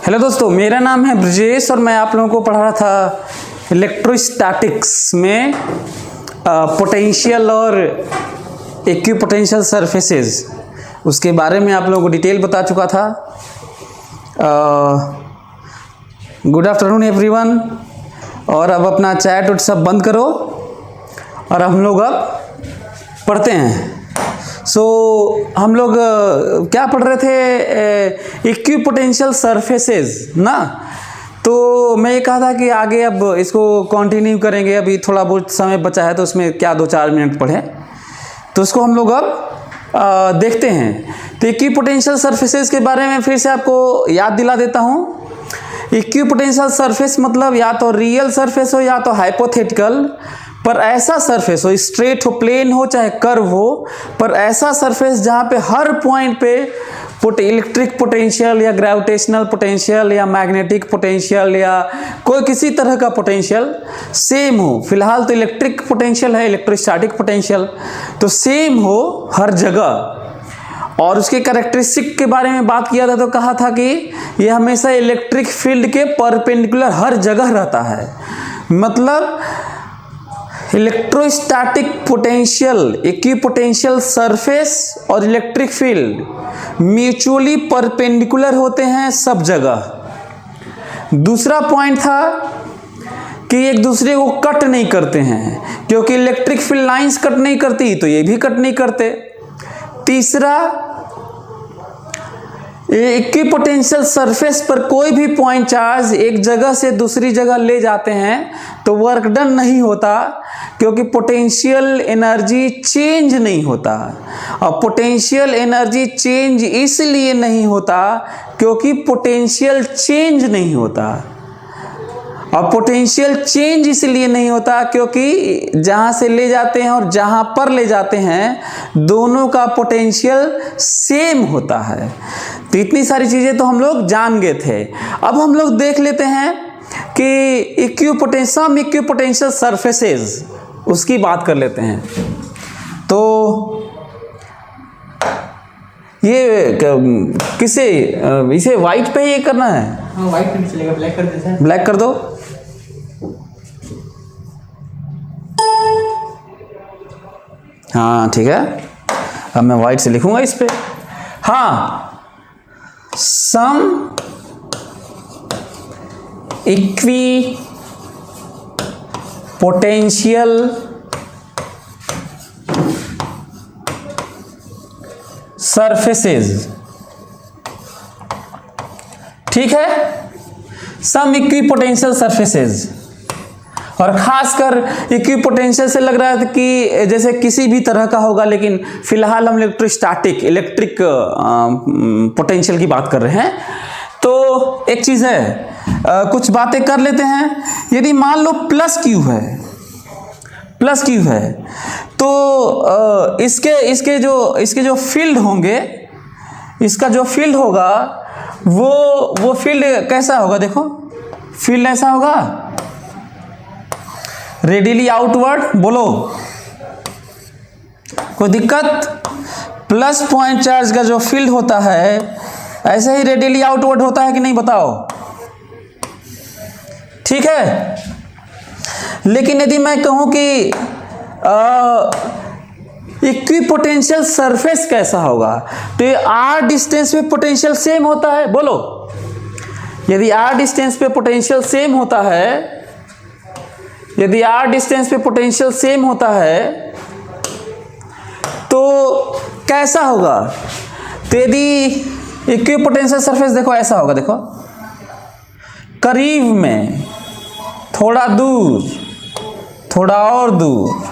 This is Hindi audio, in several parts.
हेलो दोस्तों, मेरा नाम है ब्रजेश और मैं आप लोगों को पढ़ा रहा था इलेक्ट्रोस्टैटिक्स में पोटेंशियल और इक्विपोटेंशियल सरफेसेस, उसके बारे में आप लोगों को डिटेल बता चुका था। Good afternoon everyone. और अब अपना चैट उट सब बंद करो और हम लोग अब पढ़ते हैं। हम लोग क्या पढ़ रहे थे? इक्विपोटेंशियल सरफेसेस ना। तो मैं ये कहा था कि आगे अब इसको कंटिन्यू करेंगे। अभी थोड़ा बहुत समय बचा है तो उसमें क्या 2-4 मिनट पढ़ें, तो उसको हम लोग अब देखते हैं। तो इक्विपोटेंशियल सरफेसेस के बारे में फिर से आपको याद दिला देता हूँ। इक्विपोटेंशियल सरफेस मतलब या तो रियल सरफेस हो या तो हाइपोथेटिकल, पर ऐसा सरफेस हो, स्ट्रेट हो, प्लेन हो, चाहे कर्व हो, पर ऐसा सरफेस जहाँ पे हर पॉइंट पे इलेक्ट्रिक पोटेंशियल या ग्रेविटेशनल पोटेंशियल या मैग्नेटिक पोटेंशियल या कोई किसी तरह का पोटेंशियल सेम हो। फिलहाल तो इलेक्ट्रिक पोटेंशियल है, इलेक्ट्रोस्टैटिक पोटेंशियल, तो सेम हो हर जगह। और उसके कैरेक्टरिस्टिक के बारे में बात किया था तो कहा था कि यह हमेशा इलेक्ट्रिक फील्ड के परपेंडिकुलर हर जगह रहता है। मतलब इलेक्ट्रोस्टैटिक पोटेंशियल, इक्विपोटेंशियल सरफेस और इलेक्ट्रिक फील्ड म्यूचुअली परपेंडिकुलर होते हैं सब जगह। दूसरा पॉइंट था कि एक दूसरे को कट नहीं करते हैं, क्योंकि इलेक्ट्रिक फील्ड लाइंस कट नहीं करती तो ये भी कट नहीं करते। तीसरा, इक्विपोटेंशियल सरफेस पर कोई भी पॉइंट चार्ज एक जगह से दूसरी जगह ले जाते हैं तो वर्क डन नहीं होता, क्योंकि पोटेंशियल एनर्जी चेंज नहीं होता। और पोटेंशियल एनर्जी चेंज इसलिए नहीं होता क्योंकि पोटेंशियल चेंज नहीं होता। और पोटेंशियल चेंज इसलिए नहीं होता क्योंकि जहाँ से ले जाते हैं और जहाँ पर ले जाते हैं दोनों का पोटेंशियल सेम होता है। तो इतनी सारी चीज़ें तो हम लोग जान गए थे। अब हम लोग देख लेते हैं कि इक्विपोटेंशियल सरफेसेस, उसकी बात कर लेते हैं। तो ये किसे, इसे वाइट पे ये करना है? हाँ, वाइट पे भी चलेगा, ब्लैक कर देते हैं। ब्लैक कर दो। हाँ ठीक है, अब मैं वाइट से लिखूंगा इस पे। हाँ, सम इक्वी पोटेंशियल सरफेसेस, ठीक है, सम इक्विपोटेंशियल सरफेसेस। और खासकर इक्विपोटेंशियल से लग रहा है कि जैसे किसी भी तरह का होगा, लेकिन फिलहाल हम इलेक्ट्रिक पोटेंशियल की बात कर रहे हैं। तो एक चीज है, कुछ बातें कर लेते हैं। यदि मान लो प्लस क्यू है तो इसके जो फील्ड होंगे, इसका जो फील्ड होगा वो फील्ड कैसा होगा? देखो, फील्ड ऐसा होगा, रेडियली आउटवर्ड। बोलो, कोई दिक्कत? प्लस पॉइंट चार्ज का जो फील्ड होता है ऐसे ही रेडियली आउटवर्ड होता है कि नहीं, बताओ? ठीक है। लेकिन यदि मैं कहूं कि इक्विपोटेंशियल सरफेस कैसा होगा, तो ये r डिस्टेंस पे पोटेंशियल सेम होता है। बोलो, यदि r डिस्टेंस पे पोटेंशियल सेम होता है, यदि r डिस्टेंस पे पोटेंशियल सेम होता है तो कैसा होगा? तो यदि इक्विपोटेंशियल सरफेस देखो ऐसा होगा, देखो, करीब में, थोड़ा दूर, थोड़ा और दूर,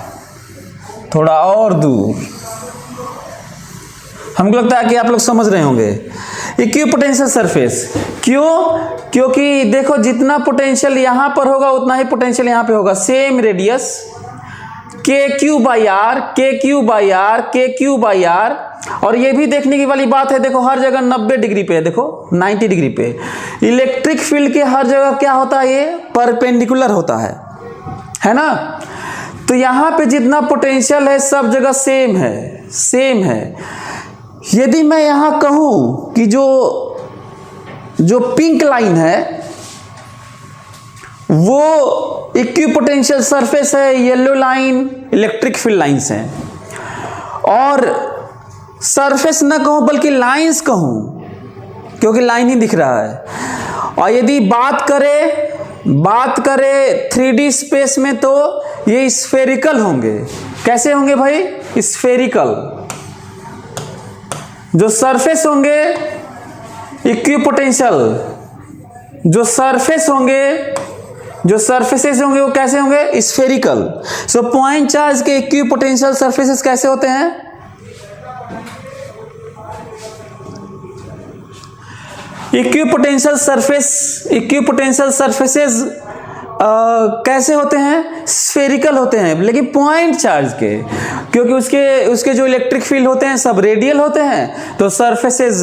थोड़ा और दूर। हमको लगता है कि आप लोग समझ रहे होंगे। इक्विपोटेंशियल सरफेस क्यों? क्योंकि देखो, जितना पोटेंशियल यहां पर होगा उतना ही पोटेंशियल यहां पे होगा। सेम रेडियस, के क्यू बाई आर, के क्यू बाई आर, के क्यू बाई आर। और ये भी देखने की वाली बात है, देखो हर जगह 90 डिग्री पे है, देखो 90 डिग्री पे। इलेक्ट्रिक फील्ड के हर जगह क्या होता है? ये परपेंडिकुलर होता है ना। तो यहां पे जितना पोटेंशियल है सब जगह सेम है। यदि मैं यहां कहूं कि जो जो पिंक लाइन है वो इक्विपोटेंशियल सरफेस है, yellow line electric field lines हैं। और सरफेस ना कहूं बल्कि लाइंस कहूं, क्योंकि लाइन ही दिख रहा है। और यदि बात करें 3D स्पेस में तो ये स्फेरिकल होंगे। कैसे होंगे भाई? स्फेरिकल। जो सरफेस होंगे इक्विपोटेंशियल, जो सरफेसेस होंगे वो कैसे होंगे? स्फेरिकल। सो पॉइंट चार्ज के इक्विपोटेंशियल सरफेसेस कैसे होते हैं? इक्विपोटेंशियल सरफेसेस कैसे होते हैं? स्फेरिकल होते हैं। लेकिन पॉइंट चार्ज के, क्योंकि उसके जो इलेक्ट्रिक फील्ड होते हैं सब रेडियल होते हैं, तो सरफेसेस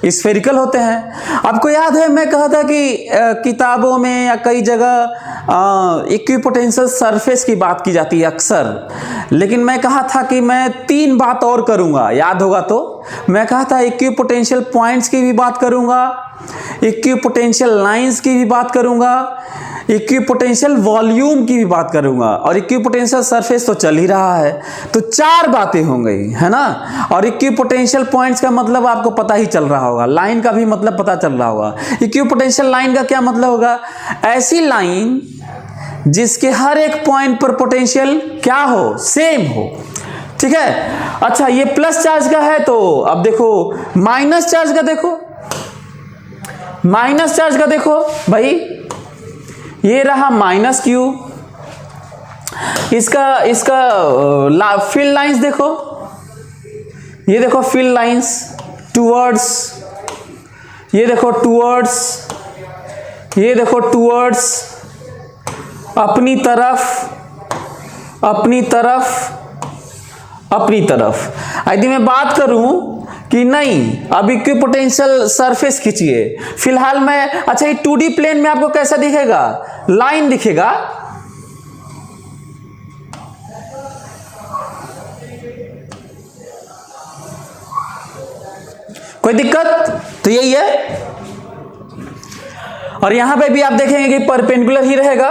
स्फेरिकल होते हैं। आपको याद है मैं कहा था कि किताबों में या कई जगह इक्विपोटेंशियल सरफेस की बात की जाती है अक्सर, लेकिन मैं कहा था कि मैं 3 बात और करूंगा, याद होगा तो। मैं कहा था इक्विपोटेंशियल पॉइंट्स की भी बात करूंगा, इक्विपोटेंशियल लाइंस की भी बात करूंगा, इक्विपोटेंशियल वॉल्यूम की भी बात करूंगा, और इक्विपोटेंशियल सरफेस तो चल ही रहा है। तो 4 बातें हो गई, है ना। और इक्विपोटेंशियल पॉइंट्स का मतलब आपको पता ही चल रहा होगा, लाइन का भी मतलब पता चल रहा होगा। इक्विपोटेंशियल लाइन का क्या मतलब होगा? ऐसी लाइन जिसके हर एक पॉइंट पर पोटेंशियल क्या हो? सेम हो। ठीक है। अच्छा, ये प्लस चार्ज का है, तो अब देखो माइनस चार्ज का देखो। माइनस चार्ज का देखो भाई, ये रहा माइनस क्यू। इसका फील्ड लाइंस देखो, ये देखो फील्ड लाइंस टूवर्ड्स, ये देखो टूवर्ड्स, ये देखो टूवर्ड्स, अपनी तरफ, अपनी तरफ, अपनी तरफ। यदि मैं बात करूं कि नहीं अब इक्विपोटेंशियल सरफेस खींचिए, फिलहाल मैं, अच्छा ये 2D प्लेन में आपको कैसा दिखेगा? लाइन दिखेगा। कोई दिक्कत? तो यही है। और यहां पे भी आप देखेंगे कि परपेंडिकुलर ही रहेगा।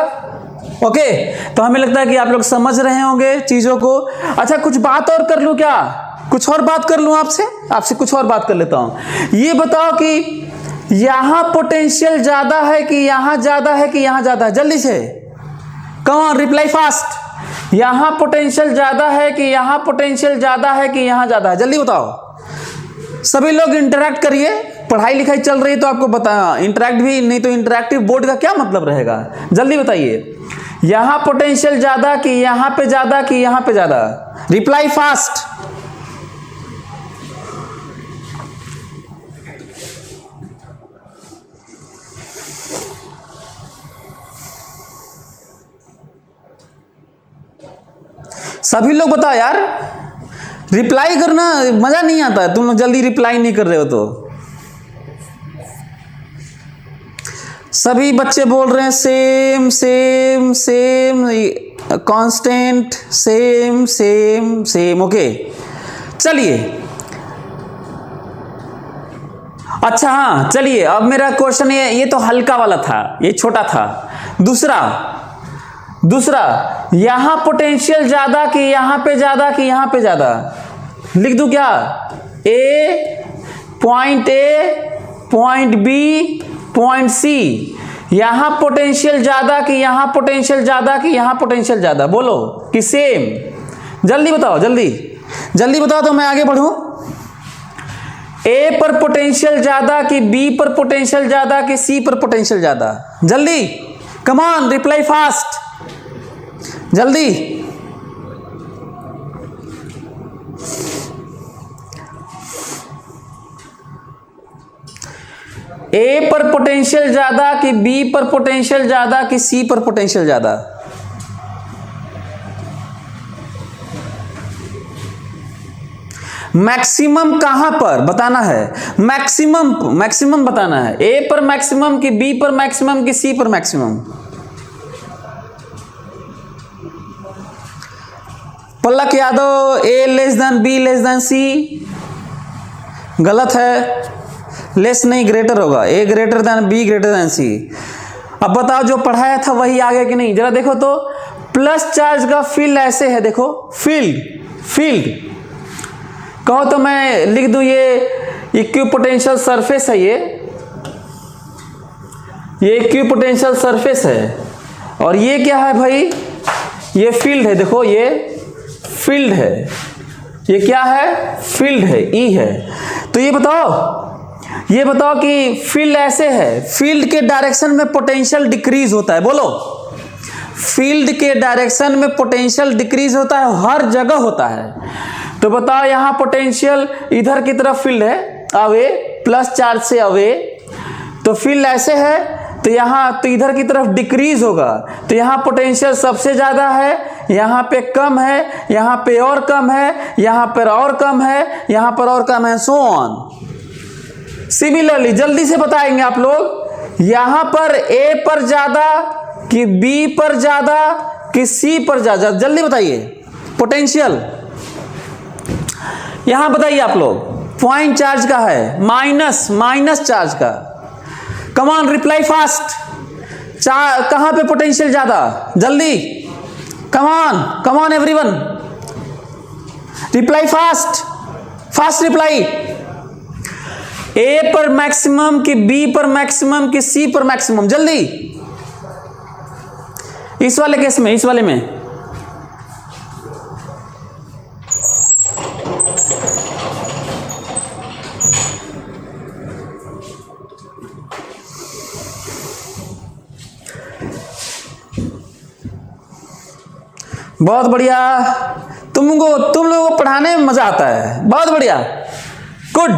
ओके, तो हमें लगता है कि आप लोग समझ रहे होंगे चीजों को। अच्छा, कुछ बात और कर लूं क्या? कुछ और बात कर लूं आपसे कुछ और बात कर लेता हूं। ये बताओ कि यहां पोटेंशियल ज्यादा है कि यहां ज्यादा है कि यहां ज्यादा है? जल्दी से कम ऑन, रिप्लाई फास्ट। यहां पोटेंशियल ज्यादा है कि यहां पोटेंशियल ज्यादा है कि यहां ज्यादा है? जल्दी बताओ। सभी लोग इंटरैक्ट करिए, पढ़ाई लिखाई चल रही है तो आपको बता, इंटरैक्ट भी नहीं तो इंटरैक्टिव बोर्ड का क्या मतलब रहेगा? जल्दी बताइए, यहां पोटेंशियल ज्यादा कि यहां पे ज्यादा कि यहां पे ज्यादा? Reply fast. सभी लोग बताओ यार, रिप्लाई करना मजा नहीं आता, तुम लोग जल्दी रिप्लाई नहीं कर रहे हो तो। सभी बच्चे बोल रहे हैं same same same, constant, same same same. Okay, चलिए। अच्छा हाँ, चलिए अब मेरा क्वेश्चन ये तो हल्का वाला था, ये छोटा था। दूसरा यहां पोटेंशियल ज्यादा कि यहां पे ज्यादा कि यहां पे ज्यादा? लिख दूं क्या? Point A, point B, point C, यहां पोटेंशियल ज्यादा कि यहां पोटेंशियल ज्यादा कि यहां पोटेंशियल ज्यादा? बोलो कि सेम। जल्दी बताओ, जल्दी बताओ तो मैं आगे बढ़ूं। ए पर पोटेंशियल ज्यादा कि बी पर पोटेंशियल ज्यादा कि सी पर पोटेंशियल ज्यादा? जल्दी, कम ऑन, रिप्लाई फास्ट, जल्दी। ए पर पोटेंशियल ज्यादा कि बी पर पोटेंशियल ज्यादा कि सी पर पोटेंशियल ज्यादा? मैक्सिमम कहां पर बताना है? मैक्सिमम बताना है। ए पर मैक्सिमम कि बी पर मैक्सिमम कि सी पर maximum? Palak Yadav, A less than B less than C? गलत है। लेस नहीं, ग्रेटर होगा। A greater than B greater than C. अब बताओ जो पढ़ाया था वही आ गया कि नहीं, जरा देखो तो। प्लस चार्ज का फील्ड ऐसे है, देखो फील्ड कहो तो मैं लिख दूं ये इक्विपोटेंशियल सरफेस है, ये इक्विपोटेंशियल सरफेस है। और ये क्या है भाई, ये फील्ड है, देखो ये फील्ड है, ये क्या है, फील्ड है, ई है। तो ये बताओ कि फील्ड ऐसे है, फील्ड के डायरेक्शन में पोटेंशियल डिक्रीज होता है। बोलो, फील्ड के डायरेक्शन में पोटेंशियल डिक्रीज होता है, हर जगह होता है। तो बताओ यहां पोटेंशियल इधर की तरफ फील्ड है अवे, प्लस चार्ज से अवे, तो फील्ड ऐसे है, तो यहां तो इधर की तरफ डिक्रीज होगा, तो यहां पोटेंशियल सबसे ज्यादा है, यहां पे कम है, यहां पे और कम है, यहां पर और कम है, यहां पर और कम है, सो ऑन। सिमिलरली जल्दी से बताएंगे आप लोग, यहां पर ए पर ज्यादा कि बी पर ज्यादा कि सी पर ज्यादा, जल्दी बताइए पोटेंशियल। यहां बताइए आप लोग, पॉइंट चार्ज का है, माइनस चार्ज का। कम ऑन रिप्लाई फास्ट, कहां पे पोटेंशियल ज्यादा, जल्दी, come on everyone, reply fast reply. A पर मैक्सिमम कि बी पर मैक्सिमम कि सी पर मैक्सिमम, जल्दी। इस वाले केस में, इस वाले में बहुत बढ़िया, तुम लोगों को पढ़ाने में मजा आता है, बहुत बढ़िया, गुड।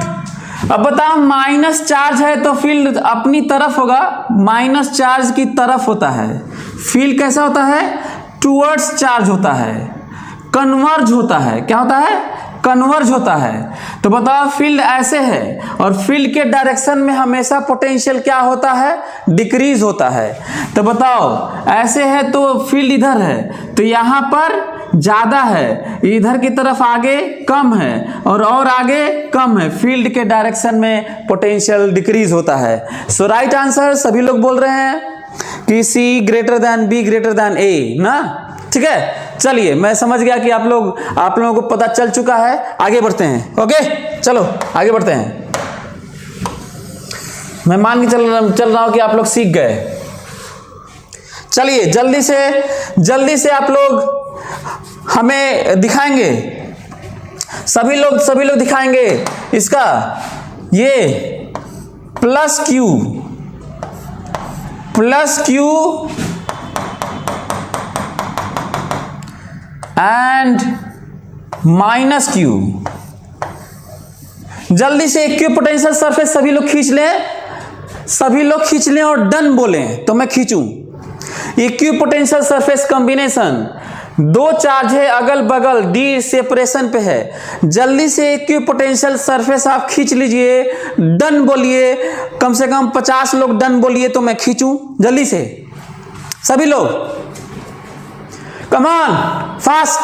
अब बताओ माइनस चार्ज है तो फील्ड अपनी तरफ होगा, माइनस चार्ज की तरफ होता है। फील्ड कैसा होता है, टुवर्ड्स चार्ज होता है, कन्वर्ज होता है, क्या होता है, कन्वर्ज होता है। तो बताओ फील्ड ऐसे है और फील्ड के डायरेक्शन में हमेशा पोटेंशियल क्या होता है, डिक्रीज होता है। तो बताओ ऐसे है तो फील्ड इधर है, तो यहां पर ज्यादा है, इधर की तरफ आगे कम है और आगे कम है, फील्ड के डायरेक्शन में पोटेंशियल डिक्रीज होता है। सो राइट आंसर सभी लोग बोल रहे हैं कि C greater than B greater than A ना, ठीक है। चलिए मैं समझ गया कि आप लोगों को पता चल चुका है, आगे बढ़ते हैं। ओके चलो आगे बढ़ते हैं। मैं मान के चल रहा हूं कि आप लोग सीख गए। चलिए जल्दी से आप लोग हमें दिखाएंगे, सभी लोग दिखाएंगे इसका, ये plus Q and minus Q. जल्दी से इक्विपोटेंशियल सरफेस सभी लोग खींच लें और डन बोलें तो मैं खींचूं। इक्विपोटेंशियल सरफेस कॉम्बिनेशन, दो चार्ज है अगल बगल, डी सेपरेशन पे है। जल्दी से इक्विपोटेंशियल सरफेस आप खींच लीजिए, डन बोलिए, कम से कम 50 लोग डन बोलिए तो मैं खींचूं। जल्दी से सभी लोग, come on fast.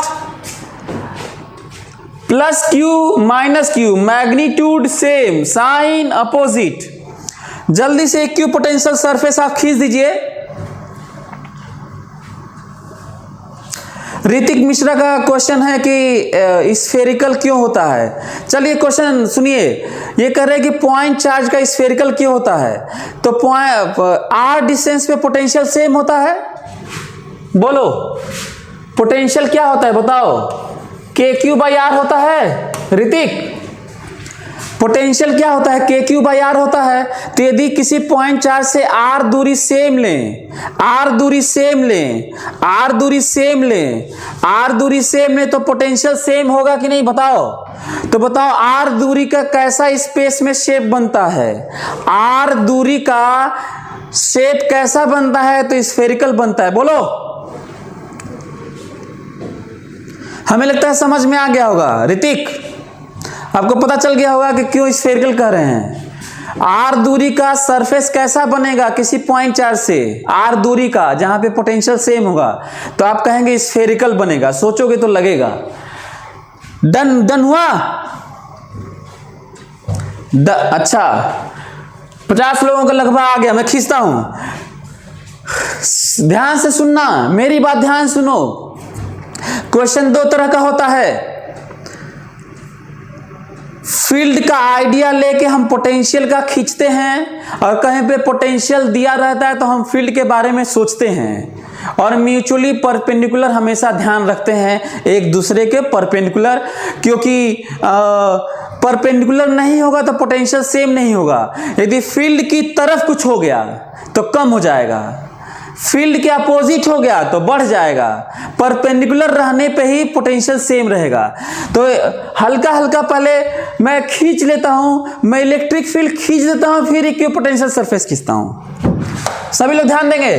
Plus Q minus Q, magnitude same, sign opposite. जल्दी से इक्विपोटेंशियल सरफेस आप खींच दीजिए। ऋतिक मिश्रा का क्वेश्चन है कि स्फेरिकल क्यों होता है। चलिए क्वेश्चन सुनिए, ये कह रहे हैं कि पॉइंट चार्ज का स्फेरिकल क्यों होता है। तो आर डिस्टेंस पे पोटेंशियल सेम होता है। बोलो पोटेंशियल क्या होता है, बताओ। के क्यू बाई आर होता है। ऋतिक पोटेंशियल क्या होता है, के क्यू बाई आर होता है। तो यदि किसी पॉइंट चार्ज से आर दूरी सेम लें, आर दूरी सेम लें तो पोटेंशियल सेम होगा कि नहीं, बताओ। तो बताओ आर दूरी का कैसा स्पेस में शेप बनता है, आर दूरी का शेप कैसा बनता है, तो स्फेरिकल बनता है। बोलो, हमें लगता है समझ में आ गया होगा। ऋतिक आपको पता चल गया होगा कि क्यों स्फेरिकल कह रहे हैं। आर दूरी का सरफेस कैसा बनेगा किसी पॉइंट चार्ज से, आर दूरी का, जहां पे पोटेंशियल सेम होगा, तो आप कहेंगे स्फेरिकल बनेगा। सोचोगे तो लगेगा। डन हुआ। अच्छा 50 लोगों का लगभग आ गया, मैं खींचता हूं। ध्यान से सुनना, मेरी बात ध्यान सुनो। क्वेश्चन दो तरह का होता है। फील्ड का आइडिया लेके हम पोटेंशियल का खींचते हैं, और कहीं पे पोटेंशियल दिया रहता है तो हम फील्ड के बारे में सोचते हैं, और म्यूचुअली परपेंडिकुलर हमेशा ध्यान रखते हैं एक दूसरे के परपेंडिकुलर, क्योंकि परपेंडिकुलर नहीं होगा तो पोटेंशियल सेम नहीं होगा। यदि फील्ड की तरफ कुछ हो गया तो कम हो जाएगा, फील्ड के अपोजिट हो गया तो बढ़ जाएगा, परपेंडिकुलर रहने पे ही पोटेंशियल सेम रहेगा। तो हल्का हल्का पहले मैं खींच लेता हूं, मैं इलेक्ट्रिक फील्ड खींच लेता हूं, फिर इक्विपोटेंशियल सरफेस खींचता हूं। सभी लोग ध्यान देंगे।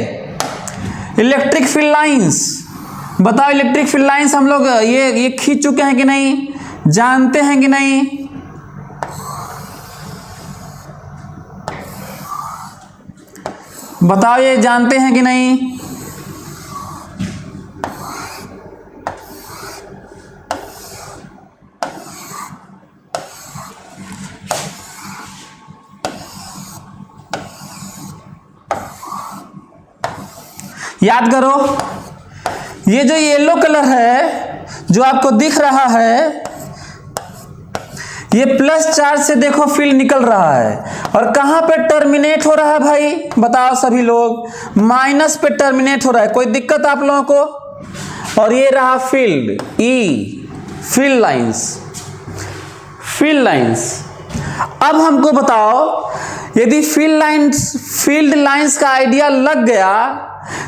इलेक्ट्रिक फील्ड लाइंस, बताओ इलेक्ट्रिक फील्ड लाइंस हम लोग ये खींच चुके हैं कि नहीं, जानते हैं कि नहीं? बताओ ये जानते हैं कि नहीं? याद करो, ये जो येलो कलर है जो आपको दिख रहा है, ये प्लस चार्ज से देखो फील्ड निकल रहा है, और कहां पे टर्मिनेट हो रहा है भाई? बताओ सभी लोग, माइनस पे टर्मिनेट हो रहा है। कोई दिक्कत आप लोगों को? और ये रहा field E, field lines, field lines. अब हमको बताओ, यदि फील्ड लाइंस का आइडिया लग गया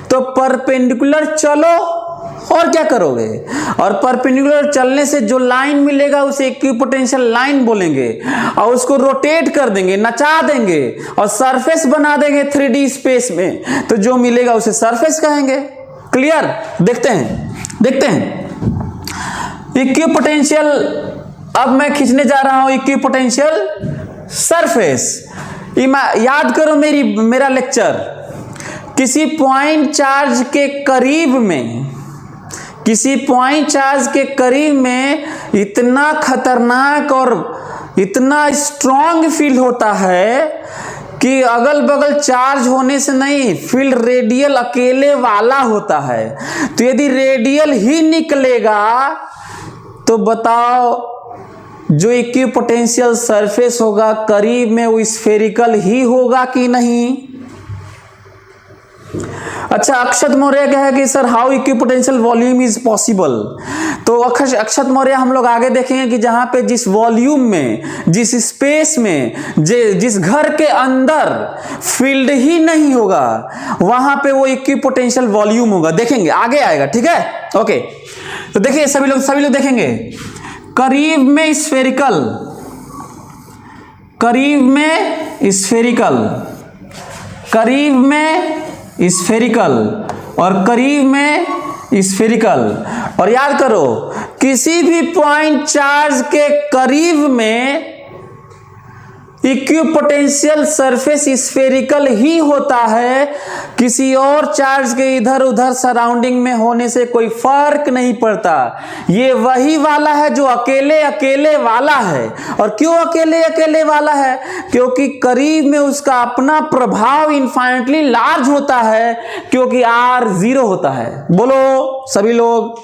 तो परपेंडिकुलर चलो और क्या करोगे? और परपेंडिकुलर चलने से जो लाइन मिलेगा उसे इक्विपोटेंशियल लाइन बोलेंगे, और उसको रोटेट कर देंगे, नचा देंगे, और सरफेस बना देंगे 3D स्पेस में, तो जो मिलेगा उसे सरफेस कहेंगे। क्लियर? देखते हैं इक्विपोटेंशियल। अब मैं खींचने जा रहा हूं इक्विपोटेंशियल सरफेस। याद करो मेरा लेक्चर। किसी पॉइंट चार्ज के करीब में इतना खतरनाक और इतना स्ट्रॉन्ग फील्ड होता है कि अगल बगल चार्ज होने से नहीं, फील्ड रेडियल अकेले वाला होता है। तो यदि रेडियल ही निकलेगा तो बताओ, जो इक्विपोटेंशियल सरफेस होगा करीब में वो स्फेरिकल ही होगा कि नहीं? अच्छा, अक्षत मौर्य कहे कि sir how equipotential volume is possible. तो अक्षत मौर्य हम लोग आगे देखेंगे कि जहां पे जिस वॉल्यूम में, जिस स्पेस में, जिस घर के अंदर फील्ड ही नहीं होगा वहां पे वो इक्विपोटेंशियल वॉल्यूम होगा। देखेंगे, आगे आएगा, ठीक है? ओके, तो देखिए सभी लोग देखेंगे। करीब में स्फेरिकल, करीब में स्फेरिकल, करीब में स्फेरिकल, और करीब में स्फेरिकल। और याद करो, किसी भी पॉइंट चार्ज के करीब में इक्विपोटेंशियल सरफेस स्फेरिकल ही होता है, किसी और चार्ज के इधर उधर सराउंडिंग में होने से कोई फर्क नहीं पड़ता। ये वही वाला है जो अकेले अकेले वाला है। और क्यों अकेले अकेले वाला है? क्योंकि करीब में उसका अपना प्रभाव इनफाइनाइटली लार्ज होता है, क्योंकि R 0 होता है। बोलो सभी लोग।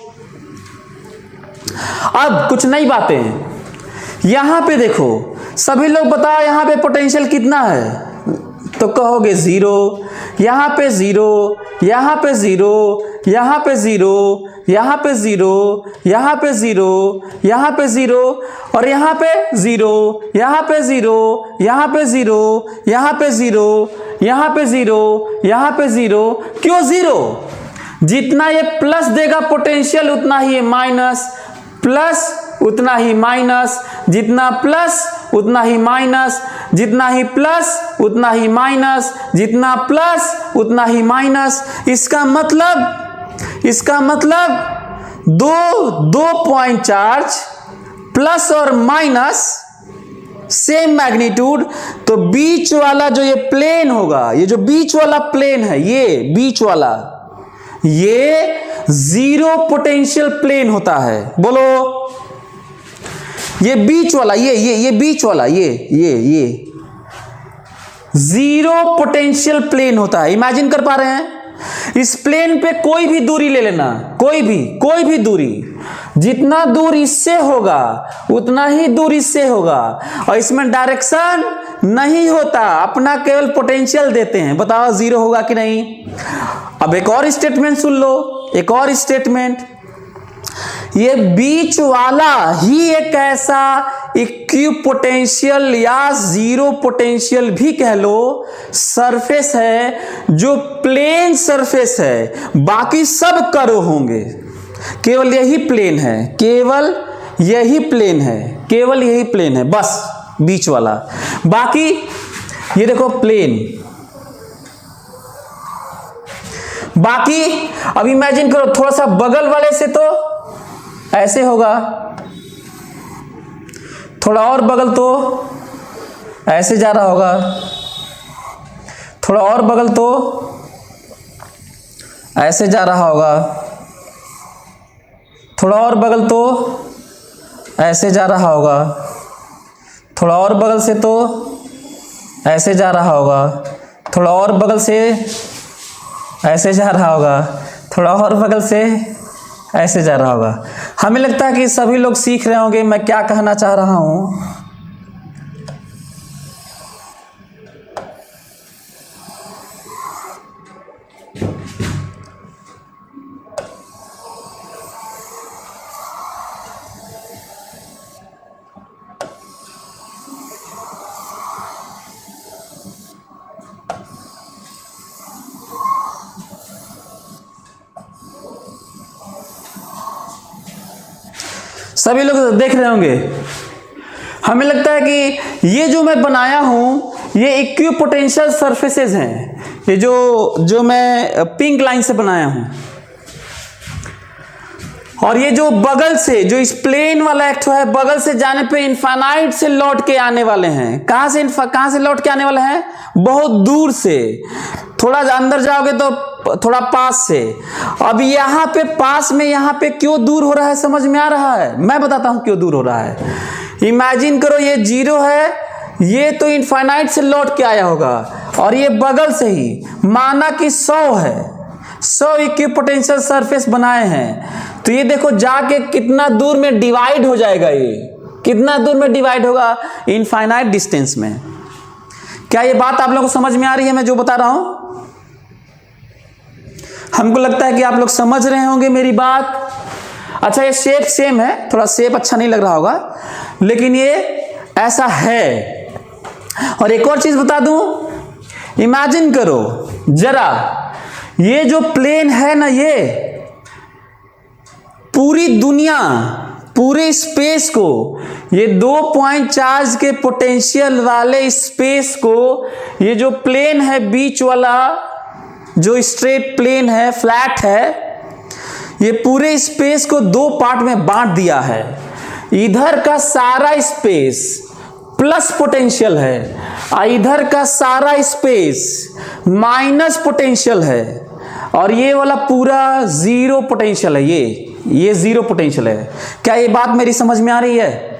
अब कुछ नई बातें यहां पे देखो, सभी लोग बताओ यहां पे पोटेंशियल कितना है? तो कहोगे 0, यहां पे 0, यहां पे 0, यहां पे 0, यहां पे 0, यहां पे 0, यहां पे 0, और यहां पे 0, यहां पे 0, यहां पे 0, यहां पे 0, यहां पे 0, यहां पे 0। क्यों 0? जितना ये प्लस देगा पोटेंशियल उतना ही माइनस, प्लस उतना ही माइनस, जितना प्लस उतना ही माइनस, जितना ही प्लस उतना ही माइनस, जितना प्लस उतना ही माइनस। इसका मतलब दो पॉइंट चार्ज प्लस और माइनस सेम मैग्नीट्यूड, तो बीच वाला जो ये प्लेन होगा, ये जो बीच वाला प्लेन है, ये बीच वाला, ये 0 पोटेंशियल प्लेन होता है। बोलो, ये बीच वाला, ये बीच वाला, ये जीरो पोटेंशियल प्लेन होता है। इमेजिन कर पा रहे हैं, इस प्लेन पे कोई भी दूरी ले लेना, कोई भी दूरी, जितना दूर इससे होगा उतना ही दूर इससे होगा, और इसमें डायरेक्शन नहीं होता, अपना केवल पोटेंशियल देते हैं। बताओ जीरो होगा कि नहीं। अब एक और स्टेटमेंट सुन लो, एक और स्टेटमेंट, ये बीच वाला ही एक ऐसा इक्विपोटेंशियल या जीरो पोटेंशियल भी कह लो सरफेस है जो प्लेन सरफेस है, बाकी सब कर्व होंगे, केवल यही प्लेन है, केवल यही प्लेन है, केवल यही प्लेन है बस बीच वाला, बाकी ये देखो प्लेन। बाकी अब इमेजिन करो थोड़ा सा बगल वाले से तो ऐसे होगा, थोड़ा और बगल तो ऐसे जा रहा होगा, थोड़ा और बगल तो ऐसे जा रहा होगा, थोड़ा और बगल तो ऐसे जा रहा होगा, थोड़ा और बगल से तो ऐसे जा रहा होगा, थोड़ा और बगल से ऐसे जा रहा होगा, थोड़ा और बगल से ऐसे जा रहा होगा। हमें लगता है कि सभी लोग सीख रहे होंगे मैं क्या कहना चाह रहा हूं। सभी लोग देख रहे होंगे। हमें लगता है कि ये जो मैं बनाया हूं ये इक्विपोटेंशियल सरफेसेस हैं, ये जो मैं पिंक लाइन से बनाया हूं, और ये जो बगल से जो इस प्लेन वाला एक्ट है बगल से जाने पे इनफाइनाइट से लौट के आने वाले हैं। कहां से लौट के आने वाले हैं? बहुत दूर से, थोड़ा अंदर जाओगे तो थोड़ा पास से। अब यहां पे पास में यहां पे क्यों दूर हो रहा है समझ में आ रहा है? मैं बताता हूं क्यों दूर हो रहा है। इमेजिन करो ये जीरो है, ये तो इनफाइनाइट से लौट के आया होगा, और ये बगल से ही माना कि 100 है, 100 इक्विपोटेंशियल सरफेस बनाए हैं, तो ये देखो जाके कितना दूर में डिवाइड हो जाएगा। ये कितना दूर में डिवाइड होगा? इनफाइनाइट डिस्टेंस में। क्या ये बात आप लोगों को समझ में आ रही है मैं जो बता रहा हूं? हमको लगता है कि आप लोग समझ रहे होंगे मेरी बात। अच्छा, ये शेप सेम है, थोड़ा शेप अच्छा नहीं लग रहा होगा, लेकिन ये ऐसा है। और एक और चीज बता दूं, इमेजिन करो जरा, ये जो प्लेन है ना, ये पूरी दुनिया, पूरे स्पेस को, ये 2 पॉइंट चार्ज के पोटेंशियल वाले स्पेस को, ये जो प्लेन है बीच वाला, जो स्ट्रेट प्लेन है, फ्लैट है, ये पूरे स्पेस को 2 पार्ट में बांट दिया है। इधर का सारा स्पेस प्लस पोटेंशियल है, और इधर का सारा स्पेस माइनस पोटेंशियल है, और ये वाला पूरा जीरो पोटेंशियल है। ये जीरो पोटेंशियल है। क्या ये बात मेरी समझ में आ रही है?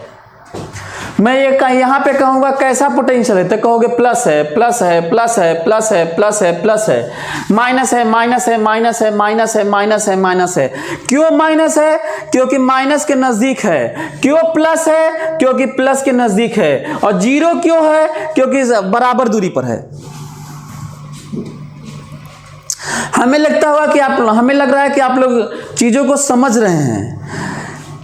मैं ये यहां पे कहूंगा कैसा पोटेंशियल है, तो कहोगे प्लस है, प्लस है, प्लस है, प्लस है, प्लस है, प्लस है, माइनस है, माइनस है, माइनस है, माइनस है, माइनस है, माइनस है। क्यों माइनस है? क्योंकि माइनस के नजदीक है। क्यों प्लस है? क्योंकि प्लस के नजदीक है। और जीरो क्यों है? क्योंकि बराबर दूरी पर है। हमें लग रहा है कि आप लोग चीजों को समझ रहे हैं।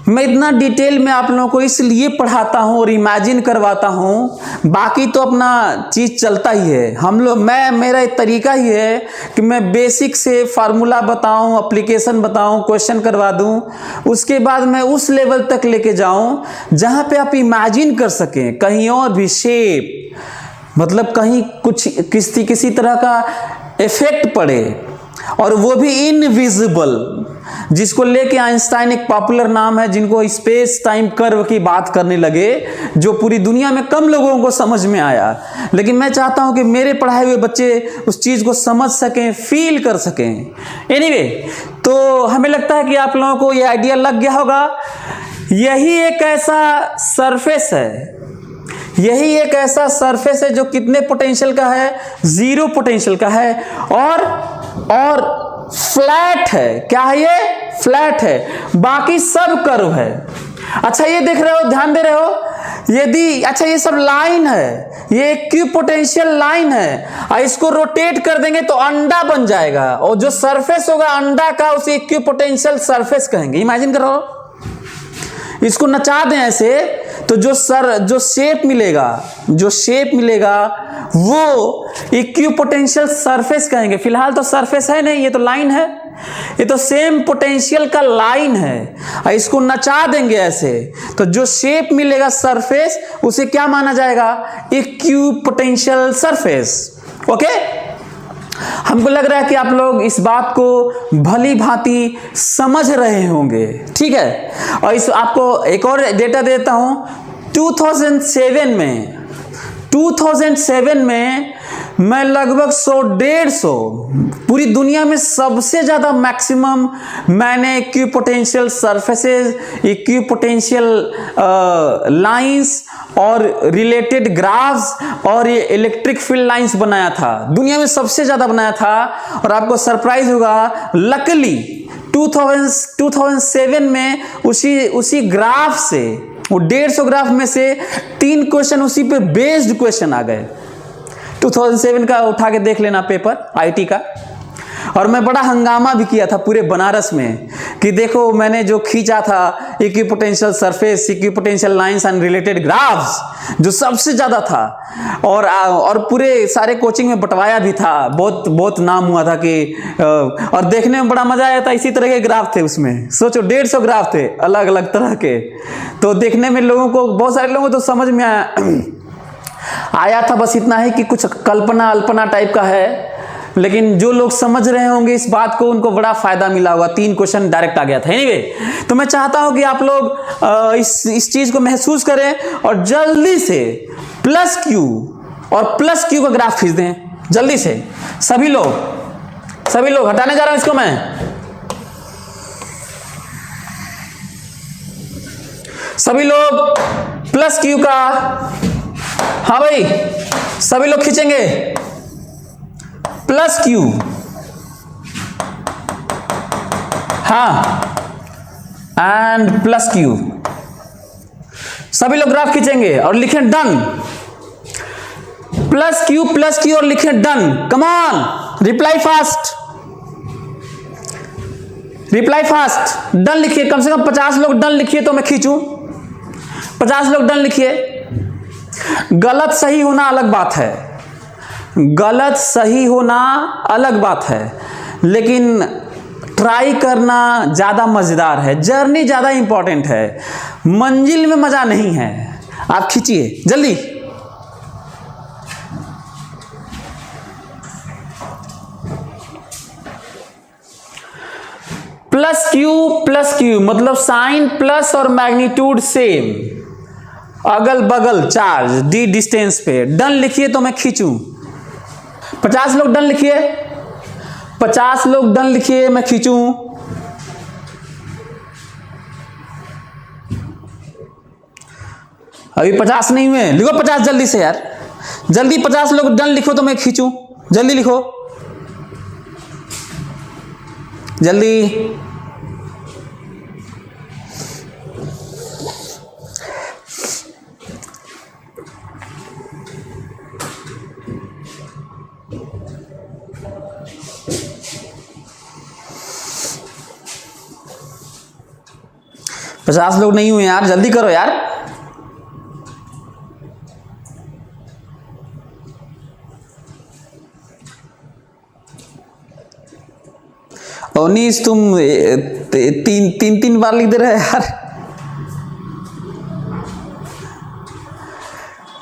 मैं इतना डिटेल में आप लोगों को इसलिए पढ़ाता हूं और इमेजिन करवाता हूं, बाकी तो अपना चीज चलता ही है। मेरा एक तरीका ही है कि मैं बेसिक से फार्मूला बताऊं, एप्लीकेशन बताऊं, क्वेश्चन करवा दूं, उसके बाद मैं उस लेवल तक लेके जाऊं जहां पे आप इमेजिन कर सकें कहीं और भी शेप, मतलब कहीं कुछ किसी तरह का इफेक्ट पड़े, और वो भी इनविजिबल, जिसको लेके आइंस्टाइन एक पॉपुलर नाम है, जिनको स्पेस टाइम कर्व की बात करने लगे, जो पूरी दुनिया में कम लोगों को समझ में आया। लेकिन मैं चाहता हूं कि मेरे पढ़ाए हुए बच्चे उस चीज को समझ सकें, फील कर सकें। एनीवे, तो हमें लगता है कि आप लोगों को ये आइडिया लग गया होगा। यही एक ऐसा सरफेस है, यही एक ऐसा सरफेस है जो कितने पोटेंशियल का है, 0 पोटेंशियल का है और फ्लैट है। क्या है ये? फ्लैट है, बाकी सब कर्व है। अच्छा ये देख रहे हो, ध्यान दे रहे हो, यदि अच्छा ये सब लाइन है, ये इक्विपोटेंशियल लाइन है, और इसको रोटेट कर देंगे तो अंडा बन जाएगा, और जो सरफेस होगा अंडा का उसे इक्विपोटेंशियल सरफेस कहेंगे। इमेजिन करो, इसको नचा दें ऐसे तो जो शेप मिलेगा वो इक्विपोटेंशियल सरफेस कहेंगे। फिलहाल तो सरफेस है नहीं, ये तो लाइन है, ये तो सेम पोटेंशियल का लाइन है, और इसको नचा देंगे ऐसे तो जो शेप मिलेगा सरफेस उसे क्या माना जाएगा? Equipotential surface. ओके, हमको लग रहा है कि आप लोग इस बात को भली भांति समझ रहे होंगे, ठीक है। और इस आपको एक और डेटा देता हूं, 2007 में मैं लगभग 100-150 पूरी दुनिया में सबसे ज्यादा मैक्सिमम मैंने इक्विपोटेंशियल सरफेसेस, इक्विपोटेंशियल लाइंस और रिलेटेड ग्राफ्स और ये इलेक्ट्रिक फील्ड लाइंस बनाया था, दुनिया में सबसे ज्यादा बनाया था। और आपको सरप्राइज होगा, लकीली 2007 में उसी ग्राफ से, वो 150 ग्राफ में से 3 क्वेश्चन उसी पे बेस्ड क्वेश्चन आ गए। 2007 का उठा के देख लेना पेपर आईटी का। और मैं बड़ा हंगामा भी किया था पूरे बनारस में कि देखो मैंने जो खींचा था equipotential surface, equipotential lines and related graphs, जो सबसे ज्यादा था, और पूरे सारे कोचिंग में बंटवाया भी था। बहुत नाम हुआ था कि और देखने में बड़ा मजा आया था। इसी तरह के ग्राफ थे उसमें, सोचो 150 ग्राफ थे अलग अलग तरह के। तो देखने में लोगों को, बहुत सारे लोगों को तो समझ में आया था, बस इतना है कि कुछ कल्पना अल्पना टाइप का है। लेकिन जो लोग समझ रहे होंगे इस बात को, उनको बड़ा फायदा मिला होगा। 3 क्वेश्चन डायरेक्ट आ गया था। एनीवे, तो मैं चाहता हूं कि आप लोग इस चीज को महसूस करें और जल्दी से प्लस क्यू का ग्राफ खींच दें जल्दी से। सभी लोग हटाने जा रहा हूं इसको मैं। सभी लोग प्लस क्यू का, हाँ भाई सभी लोग खींचेंगे प्लस क्यू, हाँ, एंड प्लस क्यू। सभी लोग ग्राफ खींचेंगे और लिखें डन। प्लस क्यू और लिखें done. Come on, reply fast, done लिखिए। कम से कम 50 लोग डन लिखिए तो मैं खींचूं। 50 लोग डन लिखिए। गलत सही होना अलग बात है, लेकिन ट्राई करना ज्यादा मजेदार है। जर्नी ज्यादा इंपॉर्टेंट है, मंजिल में मजा नहीं है। आप खींचिए जल्दी। प्लस क्यू मतलब साइन प्लस और मैग्नीट्यूड सेम, अगल बगल चार्ज डी डिस्टेंस पे। डन लिखिए तो मैं खींचूं। 50 लोग डन लिखिए, मैं खींचूं। अभी 50 नहीं हुए, लिखो 50 जल्दी से यार, जल्दी 50 लोग डन लिखो तो मैं खींचूं। जल्दी लिखो, जल्दी। पचास लोग नहीं हुए यार, जल्दी करो यार। ओनीस तुम 3 बार लिख दे रहे यार,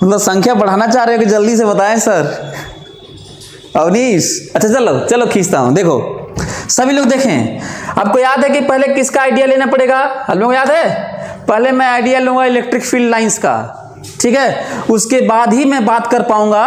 मतलब संख्या बढ़ाना चाह रहे हो कि जल्दी से बताएं सर। अवनीश, अच्छा चलो खींचता हूं। देखो सभी लोग देखें, आपको याद है कि पहले किसका आइडिया लेना पड़ेगा? आप लोगों को याद है? पहले मैं आइडिया लूंगा इलेक्ट्रिक फील्ड लाइंस का, ठीक है। उसके बाद ही मैं बात कर पाऊंगा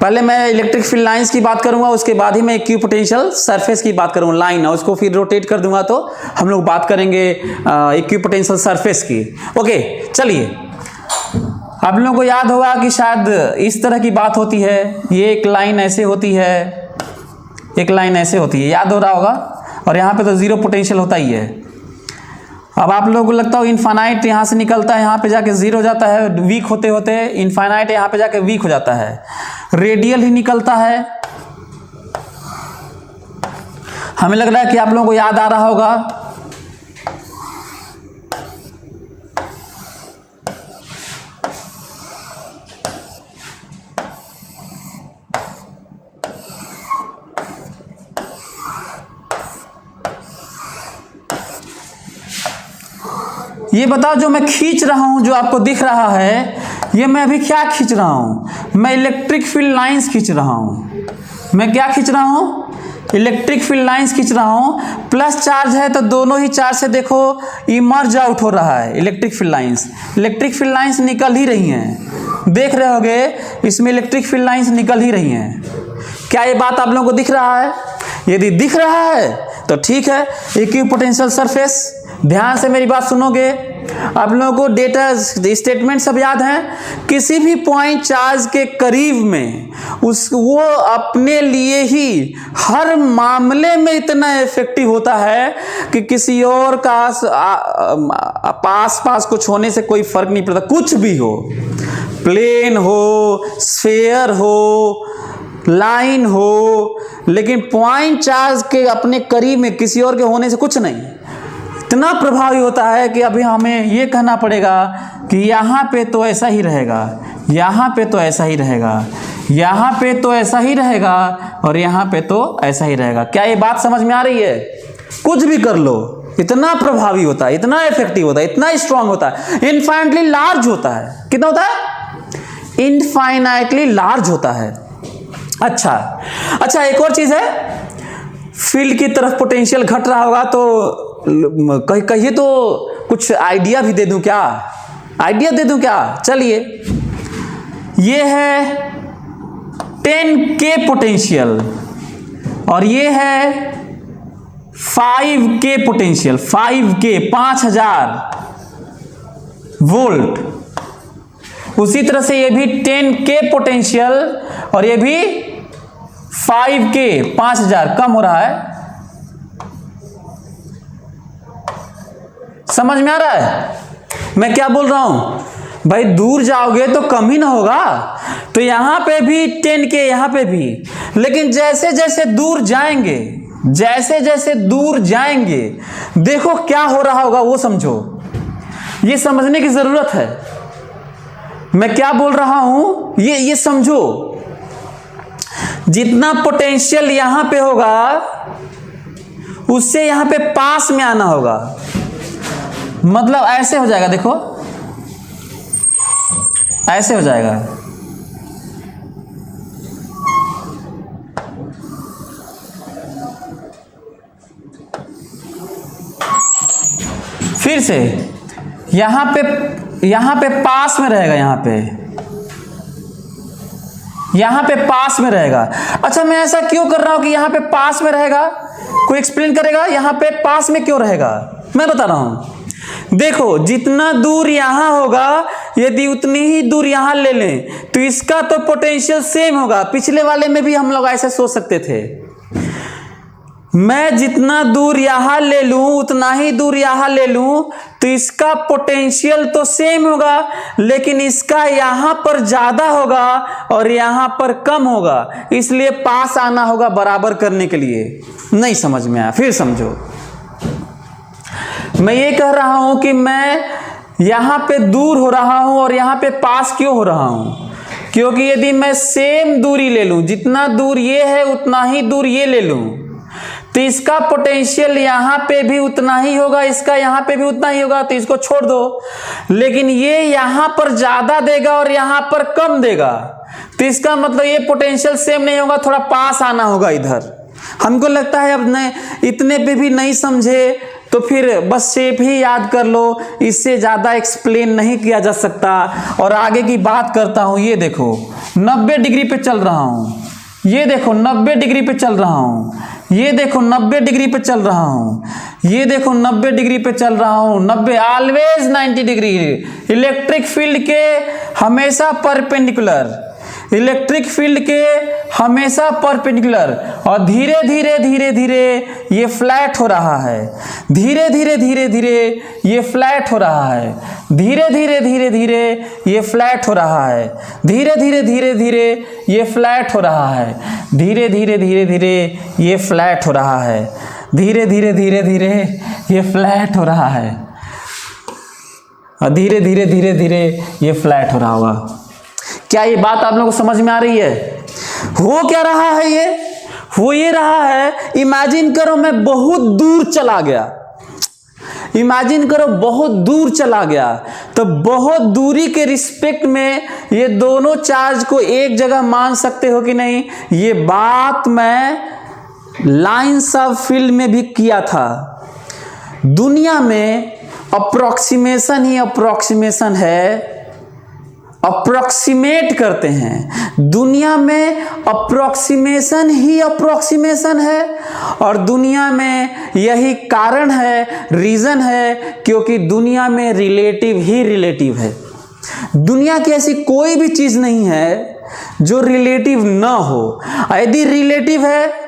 पहले मैं इलेक्ट्रिक फील्ड लाइंस की बात करूंगा, उसके बाद ही मैं इक्विपोटेंशियल सरफेस की बात करूंगा, लाइन है उसको फिर रोटेट कर दूंगा तो हम लोग बात करेंगे इक्विपोटेंशियल सरफेस की। ओके चलिए, आप लोगों को याद होगा कि शायद इस तरह की बात होती है, ये एक लाइन ऐसे होती है, एक लाइन ऐसे होती है, याद हो रहा होगा, और यहाँ पे तो जीरो पोटेंशियल होता ही है। अब आप लोगों को लगता हो इनफाइनाइट यहाँ से निकलता है, यहाँ पे जाके जीरो जाता है, वीक होते होते इनफाइनाइट यहाँ पे जाके वीक हो जाता है, रेडियल ही निकलता है। हमें लग रहा है कि आप लोगों को याद आ रहा होगा। ये बताओ, जो मैं खींच रहा हूं, जो आपको दिख रहा है, ये मैं अभी क्या खींच रहा हूं? मैं इलेक्ट्रिक फील्ड लाइंस खींच रहा हूं। मैं क्या खींच रहा हूं? इलेक्ट्रिक फील्ड लाइंस खींच रहा हूं। प्लस चार्ज है तो दोनों ही चार्ज से देखो इमर्ज आउट हो रहा है electric field lines. Electric field lines निकल ही रही हैं, देख रहे होगे इसमें इलेक्ट्रिक फील्ड लाइंस निकल ही रही हैं। क्या ये बात आप लोगों को दिख रहा है? यदि दिख रहा है तो ठीक है, इक्विपोटेंशियल सरफेस। ध्यान से मेरी बात सुनोगे, आप लोगों को डेटा स्टेटमेंट सब याद हैं। किसी भी पॉइंट चार्ज के करीब में वो अपने लिए ही हर मामले में इतना इफेक्टिव होता है कि किसी और का पास कुछ होने से कोई फर्क नहीं पड़ता। कुछ भी हो, प्लेन हो, स्फीयर हो, लाइन हो, लेकिन पॉइंट चार्ज के अपने करीब में किसी और के होने से कुछ नहीं, इतना प्रभावी होता है कि अभी हमें ये कहना पड़ेगा कि यहाँ पे तो ऐसा ही रहेगा, यहाँ पे तो ऐसा ही रहेगा, यहाँ पे तो ऐसा ही रहेगा, और यहाँ पे तो ऐसा ही रहेगा। क्या ये बात समझ में आ रही है? कुछ भी कर लो, इतना प्रभावी होता है, इतना इफेक्टिव होता है, इतना स्ट्रांग होता है, इनफाइनाइटली लार्ज होता है। कितना होता है? इनफाइनाइटली लार्ज होता है। अच्छा, एक और चीज है, फील्ड की तरफ पोटेंशियल घट रहा होगा तो कहिए तो कुछ आइडिया भी दे दूं क्या? आइडिया दे दूं क्या? चलिए, ये है 10K पोटेंशियल और ये है 5K पोटेंशियल। 5K 5000 volt. उसी तरह से ये भी 10K पोटेंशियल और ये भी 5K 5000। कम हो रहा है, समझ में आ रहा है मैं क्या बोल रहा हूं? भाई दूर जाओगे तो कम ही ना होगा, तो यहां पे भी 10K, यहां पे भी, लेकिन जैसे जैसे दूर जाएंगे, जैसे जैसे दूर जाएंगे, देखो क्या हो रहा होगा वो समझो। ये समझने की जरूरत है, मैं क्या बोल रहा हूं ये समझो। जितना पोटेंशियल यहां पे होगा उससे यहां पे पास में आना होगा, मतलब ऐसे हो जाएगा, देखो ऐसे हो जाएगा। फिर से यहां पे पास में रहेगा, यहां पे पास में रहेगा। अच्छा, मैं ऐसा क्यों कर रहा हूं कि यहां पे पास में रहेगा? कोई एक्सप्लेन करेगा यहां पे पास में क्यों रहेगा? मैं बता रहा हूं, देखो जितना दूर यहां होगा, यदि उतनी ही दूर यहां ले लें तो इसका तो पोटेंशियल सेम होगा। पिछले वाले में भी हम लोग ऐसे सोच सकते थे, मैं जितना दूर यहां ले लूं उतना ही दूर यहां ले लूं तो इसका पोटेंशियल तो सेम होगा, लेकिन इसका यहां पर ज्यादा होगा और यहां पर कम होगा, इसलिए पास आना होगा बराबर करने के लिए। नहीं समझ में आया? फिर समझो। मैं ये कह रहा हूं कि मैं यहां पे दूर हो रहा हूं और यहां पे पास क्यों हो रहा हूं? क्योंकि यदि मैं सेम दूरी ले लूं, जितना दूर ये है उतना ही दूर ये ले लूं, तो इसका पोटेंशियल यहां पे भी उतना ही होगा, इसका यहां पे भी उतना ही होगा, तो इसको छोड़ दो। लेकिन ये यहां पर ज्यादा देगा और यहां पर कम देगा, तो इसका मतलब ये पोटेंशियल सेम नहीं होगा, थोड़ा पास आना होगा इधर। हमको लगता है अब नहीं, इतने पे भी नहीं समझे तो फिर बस शेप ही याद कर लो, इससे ज्यादा एक्सप्लेन नहीं किया जा सकता। और आगे की बात करता हूं, ये देखो 90 डिग्री पे चल रहा हूँ, ये देखो 90 डिग्री पे चल रहा हूँ, ये देखो 90 डिग्री पे चल रहा हूँ, ये देखो 90 डिग्री पे चल रहा हूँ, 90 ऑलवेज 90 डिग्री। इलेक्ट्रिक फील्ड के हमेशा परपेंडिकुलर, इलेक्ट्रिक फील्ड के हमेशा परपेंडिकुलर, और धीरे धीरे धीरे धीरे ये फ्लैट हो रहा है, धीरे धीरे धीरे धीरे ये फ्लैट हो रहा है, धीरे धीरे धीरे धीरे ये फ्लैट हो रहा है, धीरे धीरे धीरे धीरे ये फ्लैट हो रहा है, धीरे धीरे धीरे धीरे ये फ्लैट हो रहा है, धीरे धीरे धीरे धीरे ये फ्लैट हो रहा है, और धीरे धीरे धीरे धीरे ये फ्लैट हो रहा होगा। क्या ये बात आप लोगों को समझ में आ रही है? हो क्या रहा है ये? हो ये रहा है, इमेजिन करो मैं बहुत दूर चला गया, इमेजिन करो बहुत दूर चला गया, तो बहुत दूरी के रिस्पेक्ट में ये दोनों चार्ज को एक जगह मान सकते हो कि नहीं? ये बात मैं लाइंस ऑफ फील्ड में भी किया था। दुनिया में अप्रोक्सीमेशन ही अप्रोक्सीमेशन है, अप्रोक्सीमेट करते हैं, दुनिया में अप्रोक्सीमेशन ही अप्रोक्सीमेशन है, और दुनिया में यही कारण है, रीज़न है, क्योंकि दुनिया में रिलेटिव ही रिलेटिव है। दुनिया की ऐसी कोई भी चीज़ नहीं है जो रिलेटिव ना हो, यदि रिलेटिव है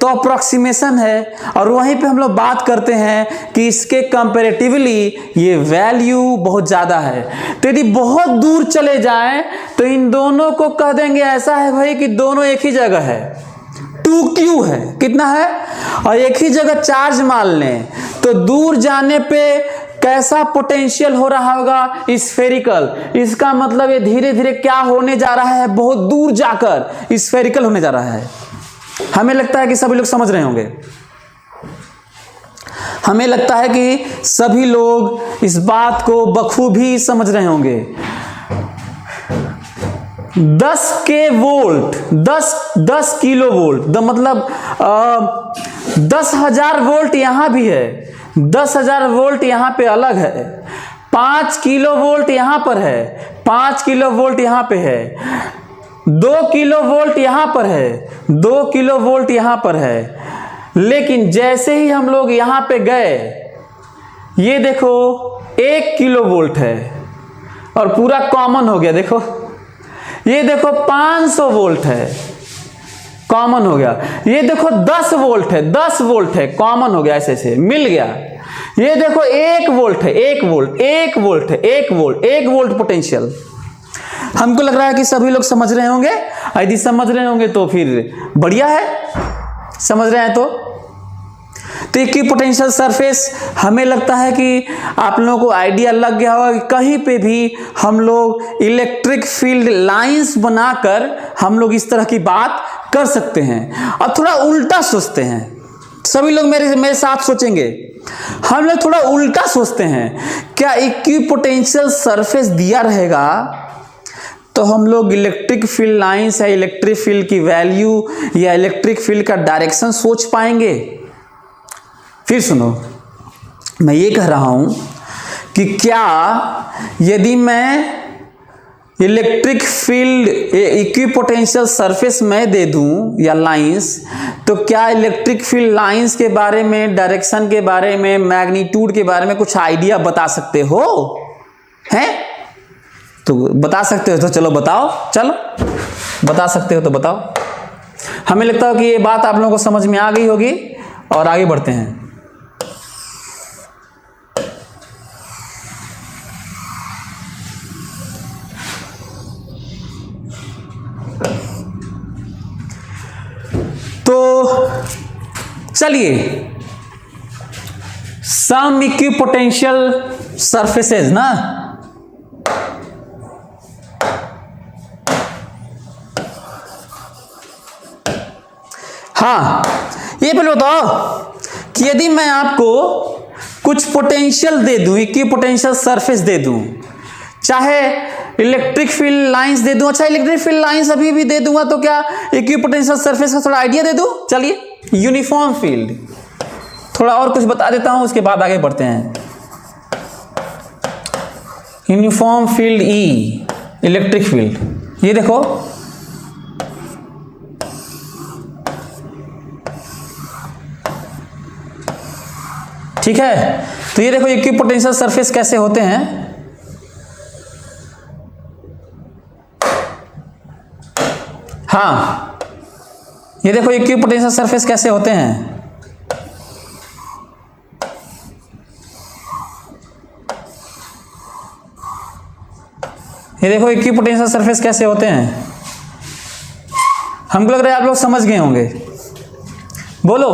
तो अप्रोक्सीमेशन है, और वहीं पे हम लोग बात करते हैं कि इसके कंपैरेटिवली ये वैल्यू बहुत ज़्यादा है। तो यदि बहुत दूर चले जाएं तो इन दोनों को कह देंगे ऐसा है भाई कि दोनों एक ही जगह है, 2q है, कितना है, और एक ही जगह चार्ज मान लें तो दूर जाने पे कैसा पोटेंशियल हो रहा होगा? स्फेरिकल। इसका मतलब ये धीरे धीरे क्या होने जा रहा है? बहुत दूर जाकर स्फेरिकल होने जा रहा है। हमें लगता है कि सभी लोग समझ रहे होंगे, हमें लगता है कि सभी लोग इस बात को बखूबी समझ रहे होंगे। 10 के वोल्ट, 10 किलो वोल्ट, मतलब 10,000 वोल्ट यहां भी है, 10,000 वोल्ट यहां पे अलग है, 5 किलो वोल्ट यहां पर है, 5 किलो वोल्ट यहां पे है, 2 किलो वोल्ट यहां पर है, 2 किलो वोल्ट यहां पर है। लेकिन जैसे ही हम लोग यहां पे गए, ये देखो 1 किलो वोल्ट है और पूरा कॉमन हो गया। देखो ये देखो 500 वोल्ट है, कॉमन हो गया। ये देखो 10 वोल्ट है, 10 वोल्ट है, कॉमन हो गया, ऐसे ऐसे मिल गया। ये देखो 1 वोल्ट है, 1 वोल्ट, 1 वोल्ट है, 1 वोल्ट, 1 वोल्ट पोटेंशियल। हमको लग रहा है कि सभी लोग समझ रहे होंगे। यदि समझ रहे होंगे तो फिर बढ़िया है, समझ रहे हैं तो इक्विपोटेंशियल सरफेस, हमें लगता है कि आप लोगों को आइडिया लग गया होगा कि कहीं पे भी हम लोग इलेक्ट्रिक फील्ड लाइंस बनाकर हम लोग इस तरह की बात कर सकते हैं। अब थोड़ा उल्टा सोचते हैं, सभी लोग मेरे साथ सोचेंगे। हम लोग थोड़ा उल्टा सोचते हैं, क्या इक्विपोटेंशियल सरफेस दिया रहेगा तो हम लोग इलेक्ट्रिक फील्ड लाइंस या इलेक्ट्रिक फील्ड की वैल्यू या इलेक्ट्रिक फील्ड का डायरेक्शन सोच पाएंगे? फिर सुनो, मैं ये कह रहा हूं कि क्या यदि मैं इलेक्ट्रिक फील्ड इक्विपोटेंशियल सरफेस में दे दूं या लाइंस, तो क्या इलेक्ट्रिक फील्ड लाइंस के बारे में, डायरेक्शन के बारे में, मैग्नीट्यूड के बारे में कुछ आइडिया बता सकते हो? हैं? तो बता सकते हो तो चलो बताओ, चलो बता सकते हो तो बताओ। हमें लगता है कि ये बात आप लोगों को समझ में आ गई होगी, और आगे बढ़ते हैं। तो चलिए, सम इक्विपोटेंशियल सरफेसेस ना, हाँ, ये पहले बताओ कि यदि मैं आपको कुछ पोटेंशियल दे दूं, इक्विपोटेंशियल सरफेस दे दूं, चाहे इलेक्ट्रिक फील्ड लाइंस दे दूं, अच्छा इलेक्ट्रिक फील्ड लाइंस अभी भी दे दूंगा तो क्या इक्विपोटेंशियल सरफेस का थोड़ा आइडिया दे दूं? चलिए, यूनिफॉर्म फील्ड, थोड़ा और कुछ बता देता हूं, उसके बाद आगे बढ़ते हैं। Uniform field E, electric field, ये देखो, ठीक है। तो ये देखो इक्विपोटेंशियल सरफेस कैसे होते हैं। हाँ, ये देखो इक्विपोटेंशियल सरफेस कैसे होते हैं। ये देखो इक्विपोटेंशियल सरफेस कैसे होते हैं। हमको लग रहा है आप लोग समझ गए होंगे। बोलो,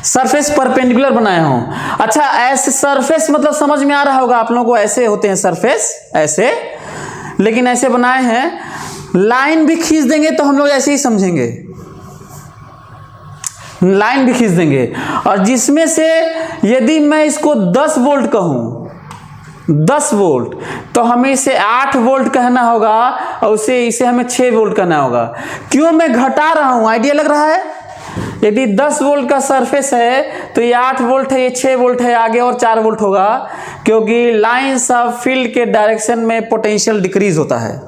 सरफेस परपेंडिकुलर बनाए हों। अच्छा, ऐसे सरफेस मतलब समझ में आ रहा होगा आप लोगों को, ऐसे होते हैं सरफेस, ऐसे, लेकिन ऐसे बनाए हैं। लाइन भी खींच देंगे तो हम लोग ऐसे ही समझेंगे, लाइन भी खींच देंगे। और जिसमें से यदि मैं इसको 10 वोल्ट कहूं, 10 वोल्ट, तो हमें इसे 8 वोल्ट कहना होगा और इसे हमें 6 वोल्ट कहना होगा। क्यों मैं घटा रहा हूं, आइडिया लग रहा है। यदि 10 वोल्ट का सरफेस है तो ये 8 वोल्ट है, ये 6 वोल्ट है, आगे और 4 वोल्ट होगा, क्योंकि लाइंस ऑफ फील्ड के डायरेक्शन में पोटेंशियल डिक्रीज होता है।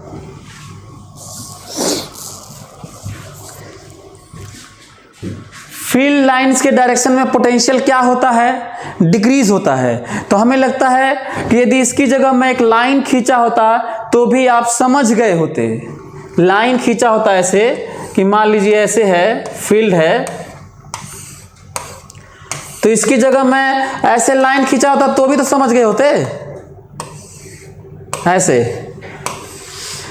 फील्ड लाइंस के डायरेक्शन में पोटेंशियल क्या होता है, डिक्रीज होता है। तो हमें लगता है कि यदि इसकी जगह मैं एक लाइन खींचा होता तो भी आप समझ गए होते। लाइन खींचा होता ऐसे कि मान लीजिए ऐसे है, फील्ड है, तो इसकी जगह मैं ऐसे लाइन खींचा होता तो भी तो समझ गए होते। ऐसे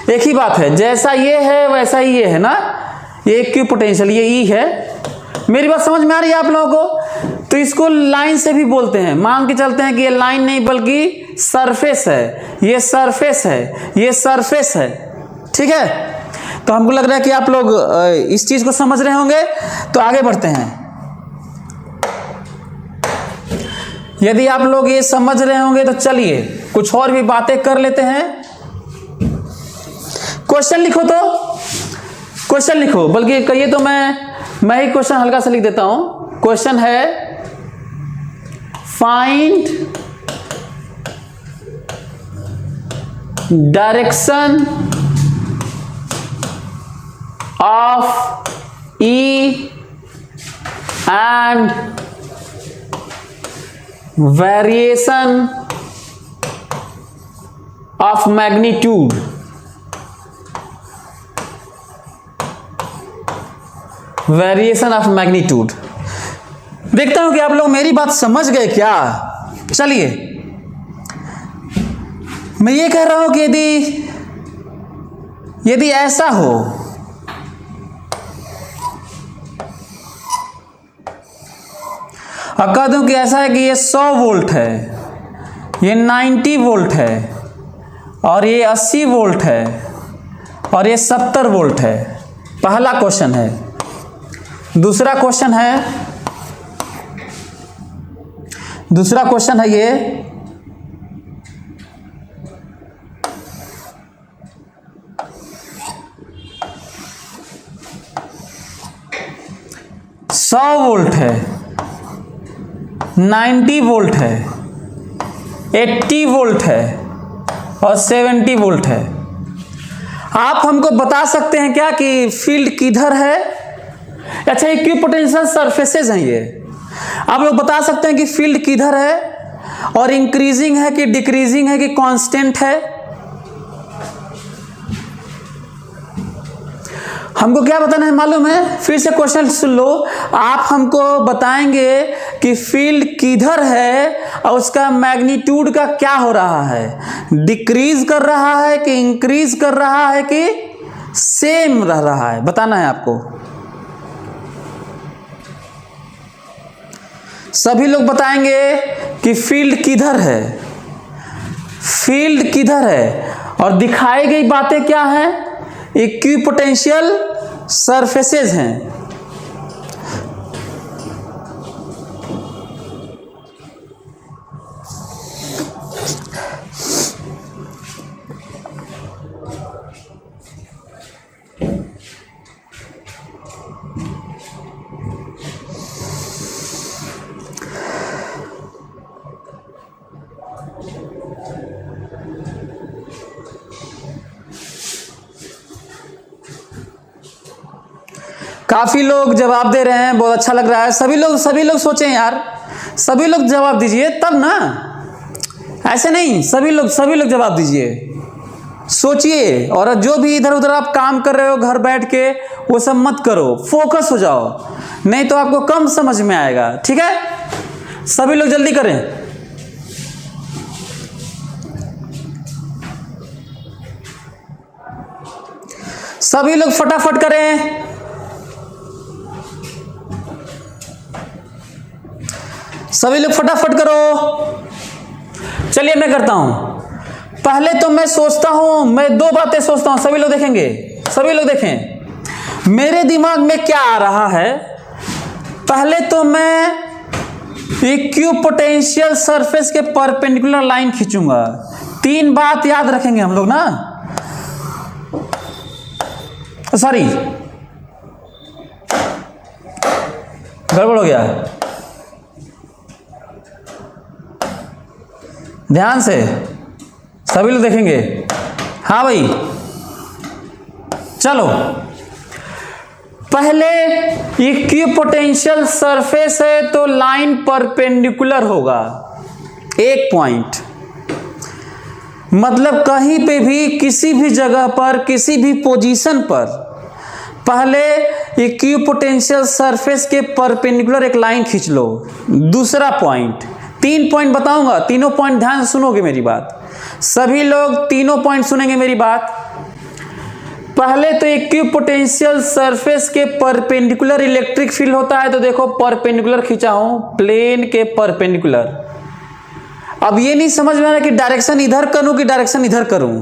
एक ही बात है, जैसा ये है वैसा ही ये है ना, ये इक्विपोटेंशियल, ये ई है। मेरी बात समझ में आ रही है आप लोगों को। तो इसको लाइन से भी बोलते हैं। मान के चलते हैं कि ये लाइन नहीं बल्कि सरफेस है, ये सरफेस है, ये सरफेस है, ठीक है। तो हमको लग रहा है कि आप लोग इस चीज को समझ रहे होंगे। तो आगे बढ़ते हैं। यदि आप लोग ये समझ रहे होंगे तो चलिए कुछ और भी बातें कर लेते हैं। क्वेश्चन लिखो, तो क्वेश्चन लिखो, बल्कि कहिए तो मैं ही क्वेश्चन हल्का सा लिख देता हूं। क्वेश्चन है, find direction of E and variation of magnitude. Variation of magnitude. देखता हूं कि आप लोग मेरी बात समझ गए क्या। चलिए, मैं ये कह रहा हूं कि यदि ऐसा हो, और कह दूं कि ऐसा है कि ये 100 वोल्ट है, ये 90 वोल्ट है, और ये 80 वोल्ट है, और ये 70 वोल्ट है। पहला क्वेश्चन है। दूसरा क्वेश्चन है ये, सौ वोल्ट है, 90 वोल्ट है, 80 वोल्ट है और 70 वोल्ट है। आप हमको बता सकते हैं क्या कि फील्ड किधर है। अच्छा, इक्विपोटेंशियल सरफेसेस हैं ये। आप लोग बता सकते हैं कि फील्ड किधर है, और इंक्रीजिंग है कि डिक्रीजिंग है कि कांस्टेंट है। हमको क्या बताना है मालूम है। फिर से क्वेश्चन सुन लो। आप हमको बताएंगे कि फील्ड किधर है और उसका मैग्नीट्यूड का क्या हो रहा है, डिक्रीज कर रहा है कि इंक्रीज कर रहा है कि सेम रह रहा है, बताना है आपको। सभी लोग बताएंगे कि फील्ड किधर है, फील्ड किधर है, और दिखाई गई बातें क्या हैं, इक्विपोटेंशियल सरफेसेस हैं। काफी लोग जवाब दे रहे हैं, बहुत अच्छा लग रहा है। सभी लोग सोचें यार, सभी लोग जवाब दीजिए तब ना, ऐसे नहीं, सभी लोग जवाब दीजिए, सोचिए। और जो भी इधर उधर आप काम कर रहे हो घर बैठ के, वो सब मत करो, फोकस हो जाओ, नहीं तो आपको कम समझ में आएगा। ठीक है, सभी लोग जल्दी करें। सभी लोग फटाफट करें। सभी लोग फटाफट करो। चलिए मैं करता हूं। पहले तो मैं सोचता हूं, मैं दो बातें सोचता हूं, सभी लोग देखेंगे, सभी लोग देखें मेरे दिमाग में क्या आ रहा है। पहले तो मैं इक्विपोटेंशियल सरफेस के परपेंडिकुलर लाइन खींचूंगा। तीन बात याद रखेंगे हम लोग ना, सॉरी गड़बड़ हो गया, ध्यान से सभी लोग देखेंगे। हाँ भाई, चलो पहले इक्विपोटेंशियल सरफेस है तो लाइन परपेंडिकुलर होगा, एक पॉइंट, मतलब कहीं पे भी किसी भी जगह पर किसी भी पोजीशन पर पहले इक्विपोटेंशियल सरफेस के परपेंडिकुलर एक लाइन खींच लो। दूसरा पॉइंट, तीन पॉइंट बताऊंगा, तीनों पॉइंट ध्यान से सुनोगे मेरी बात, सभी लोग तीनों पॉइंट सुनेंगे मेरी बात। पहले तो इक्विपोटेंशियल सरफेस के परपेंडिकुलर इलेक्ट्रिक फील्ड होता है, तो देखो परपेंडिकुलर खींचा हूं, प्लेन के परपेंडिकुलर। अब ये नहीं समझ में आ रहा कि डायरेक्शन इधर करूं कि डायरेक्शन इधर करूं,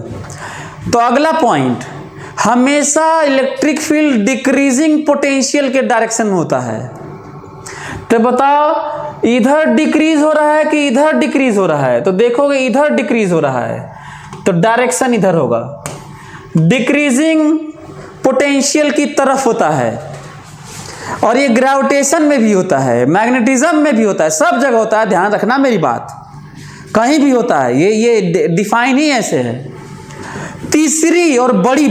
तो अगला पॉइंट, हमेशा इलेक्ट्रिक फील्ड डिक्रीजिंग पोटेंशियल के डायरेक्शन में होता है। तो बताओ इधर डिक्रीज हो रहा है कि इधर डिक्रीज हो रहा है, तो देखोगे इधर डिक्रीज हो रहा है तो डायरेक्शन इधर होगा, डिक्रीजिंग पोटेंशियल की तरफ होता है। और ये ग्रेविटेशन में भी होता है, मैग्नेटिज्म में भी होता है, सब जगह होता है, ध्यान रखना मेरी बात, कहीं भी होता है, ये डिफाइन ही ऐसे है। तीसरी और बड़ी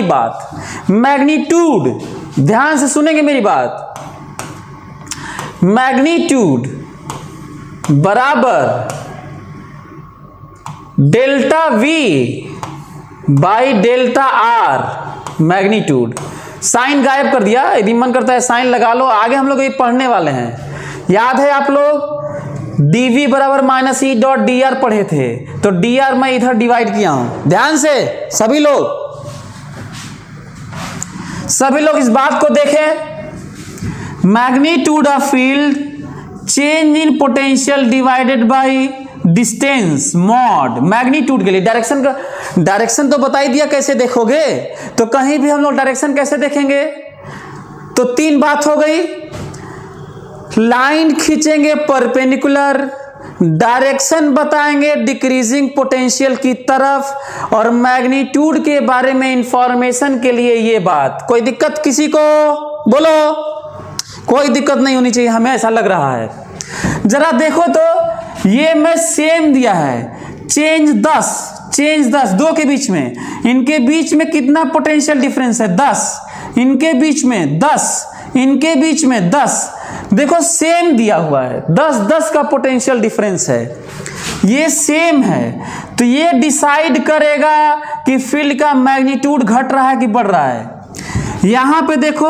बात, मैग्नीट्यूड, ध्यान से सुनेंगे मेरी बात, मैग्नीट्यूड बराबर delta V by delta R. Magnitude, sign गायब कर दिया, यदि मन करता है साइन लगा लो, आगे हम लोग ये पढ़ने वाले हैं। याद है आप लोग dv बराबर minus E dot D R पढ़े थे, तो डी आर मैं इधर डिवाइड किया हूं, ध्यान से सभी लोग इस बात को देखें। Magnitude of field change in potential divided by distance mod. Magnitude के लिए डायरेक्शन तो बता ही दिया कैसे देखोगे, तो कहीं भी हम लोग डायरेक्शन कैसे देखेंगे, तो तीन बात हो गई, लाइन खींचेंगे परपेंडिकुलर, डायरेक्शन बताएंगे डिक्रीजिंग पोटेंशियल की तरफ, और मैग्नीट्यूड के बारे में इंफॉर्मेशन के लिए ये बात। कोई दिक्कत किसी को? बोलो, कोई दिक्कत नहीं होनी चाहिए, हमें ऐसा लग रहा है। जरा देखो तो ये मैं सेम दिया है, चेंज 10 दो के बीच में, इनके बीच में कितना पोटेंशियल डिफरेंस है, 10, इनके बीच में 10, इनके बीच में 10, देखो सेम दिया हुआ है, 10 का पोटेंशियल डिफरेंस है, ये सेम है, तो ये डिसाइड करेगा कि फील्ड का मैग्नीट्यूड घट रहा है कि बढ़ रहा है। यहां पे देखो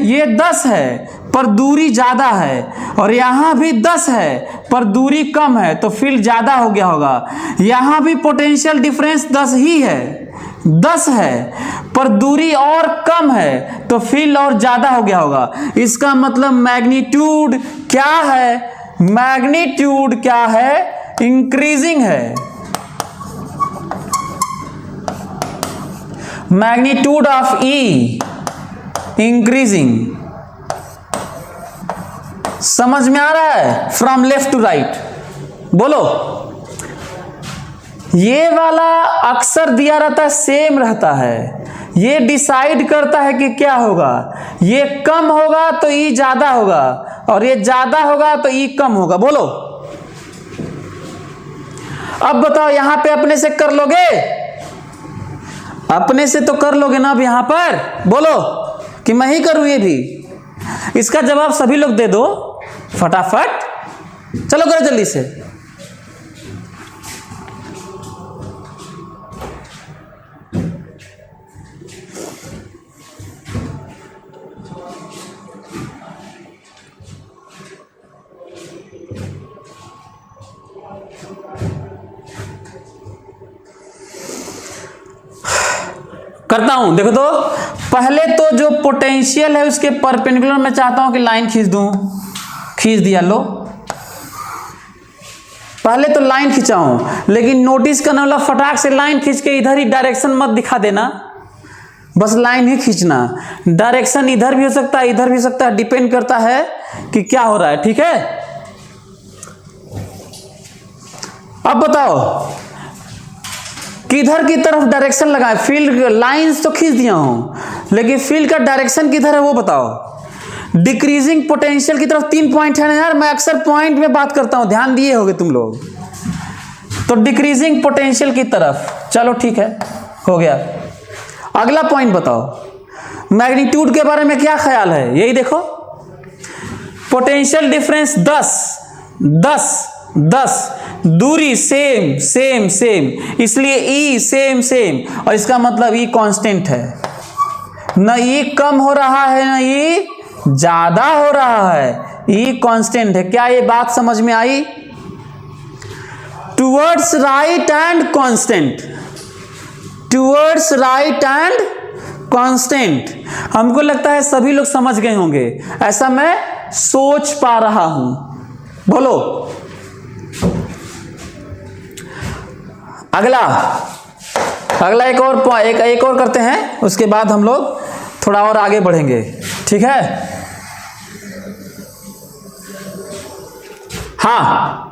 ये 10 है पर दूरी ज्यादा है, और यहां भी 10 है पर दूरी कम है, तो फील्ड ज्यादा हो गया होगा। यहां भी पोटेंशियल डिफरेंस 10 ही है, 10 है पर दूरी और कम है, तो फील्ड और ज्यादा हो गया होगा। इसका मतलब मैग्नीट्यूड क्या है, मैग्नीट्यूड क्या है, इंक्रीजिंग है। मैग्नीट्यूड ऑफ ई इंक्रीजिंग, समझ में आ रहा है, फ्रॉम लेफ्ट टू राइट। बोलो, ये वाला अक्सर दिया रहता है, सेम रहता है, ये डिसाइड करता है कि क्या होगा, ये कम होगा तो ई ज्यादा होगा, और ये ज्यादा होगा तो ई कम होगा। बोलो, अब बताओ यहां पे अपने से कर लोगे, अपने से तो कर लोगे ना अब यहां पर, बोलो कि मैं ही करूं ये भी? इसका जवाब सभी लोग दे दो फटाफट। चलो करो जल्दी से। करता हूं, देखो तो पहले तो जो पोटेंशियल है उसके परपेंडिकुलर मैं चाहता हूं कि लाइन खींच दूं। खींच दिया, लो। पहले तो लाइन खिंचाऊं, लेकिन नोटिस करने वाला फटाक से लाइन खींच के इधर ही डायरेक्शन मत दिखा देना, बस लाइन ही खींचना। डायरेक्शन इधर भी हो सकता है, इधर भी हो सकता है, डिपेंड करता है कि क्या हो रहा है। ठीक है, अब बताओ किधर की तरफ डायरेक्शन लगाए? फील्ड लाइंस तो खींच दिया हूं, लेकिन फील्ड का डायरेक्शन किधर है वो बताओ। डिक्रीजिंग पोटेंशियल की तरफ 3 पॉइंट है ना यार, मैं अक्सर पॉइंट में बात करता हूं, ध्यान दिए होगे तुम लोग। तो डिक्रीजिंग पोटेंशियल की तरफ, चलो ठीक है, हो गया। अगला पॉइंट बताओ, मैग्नीट्यूड के बारे में क्या ख्याल है? यही देखो, पोटेंशियल डिफरेंस 10, दूरी सेम सेम सेम, इसलिए ई सेम सेम, और इसका मतलब ई कांस्टेंट है। न ई कम हो रहा है न ई ज्यादा हो रहा है, ई कांस्टेंट है। क्या ये बात समझ में आई? Towards right and constant, towards right and constant. हमको लगता है सभी लोग समझ गए होंगे, ऐसा मैं सोच पा रहा हूं। बोलो अगला एक और करते हैं, उसके बाद हम लोग थोड़ा और आगे बढ़ेंगे। ठीक है, हाँ,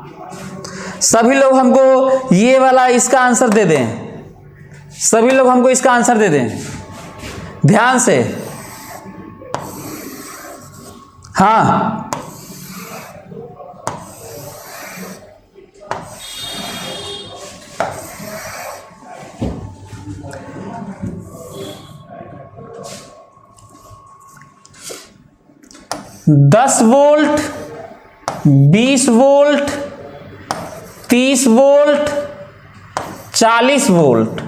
सभी लोग हमको ये वाला इसका आंसर दे दें, सभी लोग हमको इसका आंसर दे दें ध्यान से। हाँ, दस वोल्ट, 20 वोल्ट, 30 वोल्ट, 40 वोल्ट,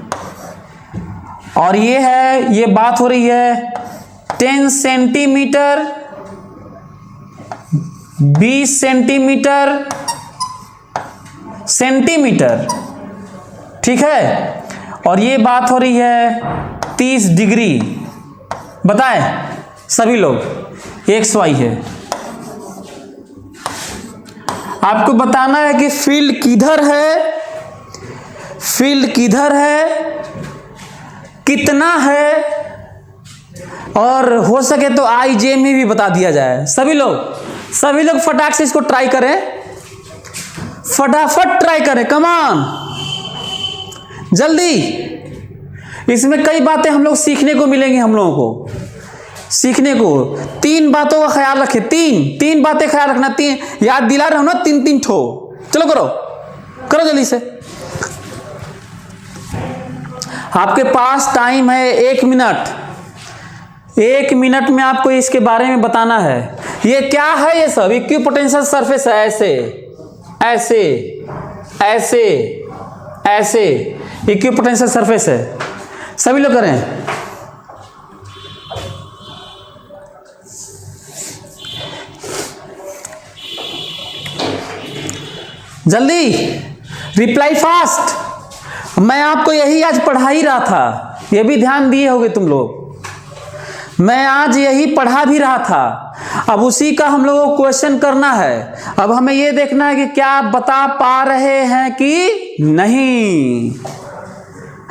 और ये बात हो रही है 10 सेंटीमीटर, 20 सेंटीमीटर, ठीक है, और ये बात हो रही है 30 डिग्री। बताएं सभी लोग, एक्स वाई है। आपको बताना है कि फील्ड किधर है, फील्ड किधर है, कितना है, और हो सके तो आई जे में भी बता दिया जाए। सभी लोग फटाक से इसको ट्राई करें, फटाफट ट्राई करें, कम ऑन, जल्दी। इसमें कई बातें हम लोग सीखने को मिलेंगी, हम लोगों को सीखने को। 3 बातों का ख्याल रखें, तीन बातें ख्याल रखना, 3 याद दिला रहा हूं ना, 3 ठो। चलो करो जल्दी से। आपके पास टाइम है 1 मिनट। 1 मिनट में आपको इसके बारे में बताना है। ये क्या है? ये सब इक्विपोटेंशियल सरफेस है। ऐसे इक्विपोटेंशियल सरफेस है। सभी लोग करें। जल्दी रिप्लाई फास्ट। मैं आपको यही आज पढ़ा ही रहा था, ये भी ध्यान दिए होगे तुम लोग। मैं आज यही पढ़ा भी रहा था। अब उसी का हम लोगों को क्वेश्चन करना है। अब हमें ये देखना है कि क्या आप बता पा रहे हैं कि नहीं,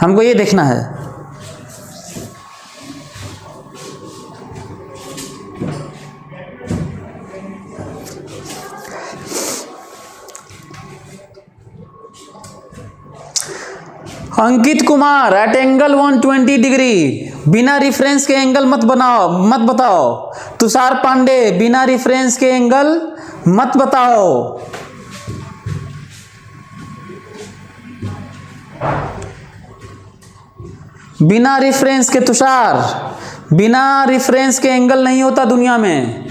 हमको ये देखना है। Ankit Kumar eight angle 120 degree, बिना रिफरेंस के एंगल मत बताओ। तुषार पांडे, बिना रिफरेंस के एंगल मत बताओ। बिना रिफरेंस के तुषार, बिना रेफरेंस के एंगल नहीं होता दुनिया में।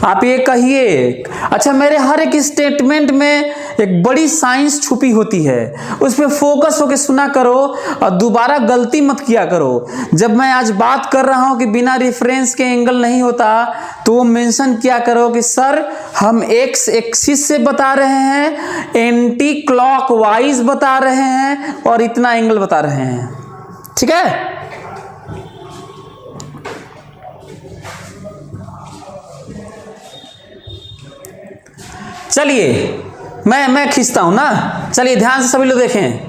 आप ये कहिए। अच्छा, मेरे हर एक स्टेटमेंट में एक बड़ी साइंस छुपी होती है, उस पर फोकस होकर सुना करो और दोबारा गलती मत किया करो। जब मैं आज बात कर रहा हूं कि बिना रेफरेंस के एंगल नहीं होता, तो वो मेंशन किया करो कि सर हम एक्स एक्सिस से बता रहे हैं, एंटी क्लॉकवाइज बता रहे हैं और इतना एंगल बता रहे हैं। ठीक है। चलिए मैं खींचता हूं ना। चलिए ध्यान से सभी लोग देखें।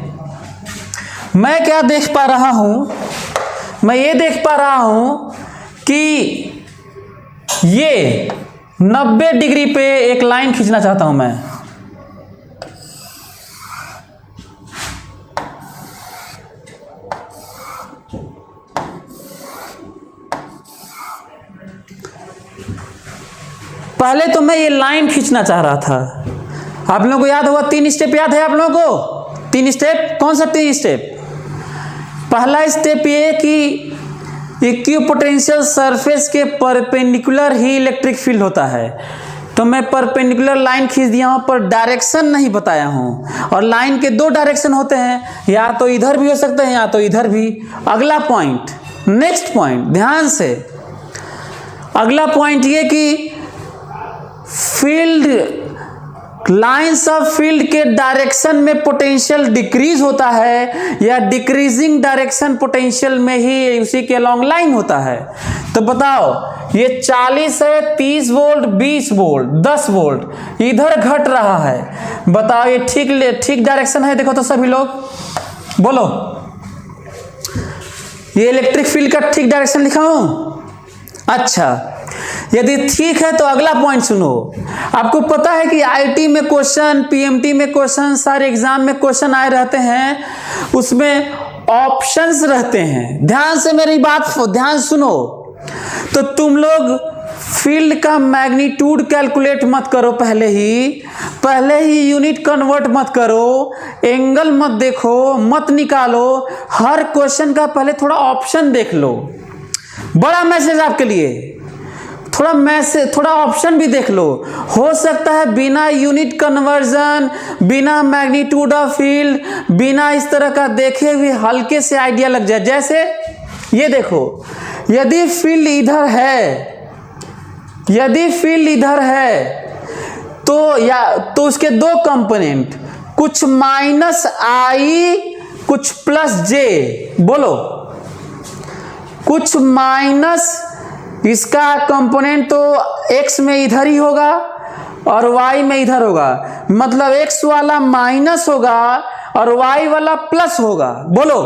मैं क्या देख पा रहा हूं? मैं ये देख पा रहा हूं कि ये 90 डिग्री पे एक लाइन खींचना चाहता हूं मैं। पहले तो मैं ये लाइन खींचना चाह रहा था। आप लोगों को याद होगा 3 स्टेप याद है आप लोगों को? 3 स्टेप कौन सा 3 स्टेप? पहला स्टेप ये कि इक्विपोटेंशियल सरफेस के परपेंडिकुलर ही इलेक्ट्रिक फील्ड होता है। तो मैं परपेंडिकुलर लाइन खींच दिया हूं पर डायरेक्शन नहीं बताया हूं। और लाइन के 2 डायरेक्शन होते हैं, या तो इधर भी हो सकते हैं या तो इधर भी। अगला पॉइंट, नेक्स्ट पॉइंट, ध्यान से। अगला पॉइंट ये कि फील्ड लाइंस ऑफ फील्ड के डायरेक्शन में पोटेंशियल डिक्रीज होता है या डिक्रीजिंग डायरेक्शन पोटेंशियल में ही उसी के लॉन्ग लाइन होता है। तो बताओ, ये 40 है, 30 वोल्ट, 20 वोल्ट, 10 वोल्ट इधर घट रहा है। बताओ ये ठीक डायरेक्शन है? देखो तो सभी लोग बोलो, ये इलेक्ट्रिक फील्ड का ठीक डायरेक्शन लिखा हूं? अच्छा, यदि ठीक है तो अगला पॉइंट सुनो। आपको पता है कि आईटी में क्वेश्चन, पीएमटी में क्वेश्चन, सारे एग्जाम में क्वेश्चन आए रहते हैं, उसमें ऑप्शंस रहते हैं। ध्यान से मेरी बात ध्यान सुनो। तो तुम लोग फील्ड का मैग्नीट्यूड कैलकुलेट मत करो, पहले ही यूनिट कन्वर्ट मत करो, एंगल मत देखो, मत निकालो। हर क्वेश्चन का पहले थोड़ा ऑप्शन देख लो। बड़ा मैसेज आपके लिए, थोड़ा ऑप्शन भी देख लो। हो सकता है बिना यूनिट कन्वर्जन, बिना मैग्नीट्यूड ऑफ फील्ड, बिना इस तरह का देखे हुए हल्के से आइडिया लग जाए। जैसे ये देखो, यदि फील्ड इधर है तो उसके 2 कंपोनेंट, कुछ माइनस आई, कुछ प्लस जे। बोलो, कुछ माइनस, इसका कंपोनेंट तो x में इधर ही होगा और y में इधर होगा, मतलब x वाला माइनस होगा और y वाला प्लस होगा। बोलो,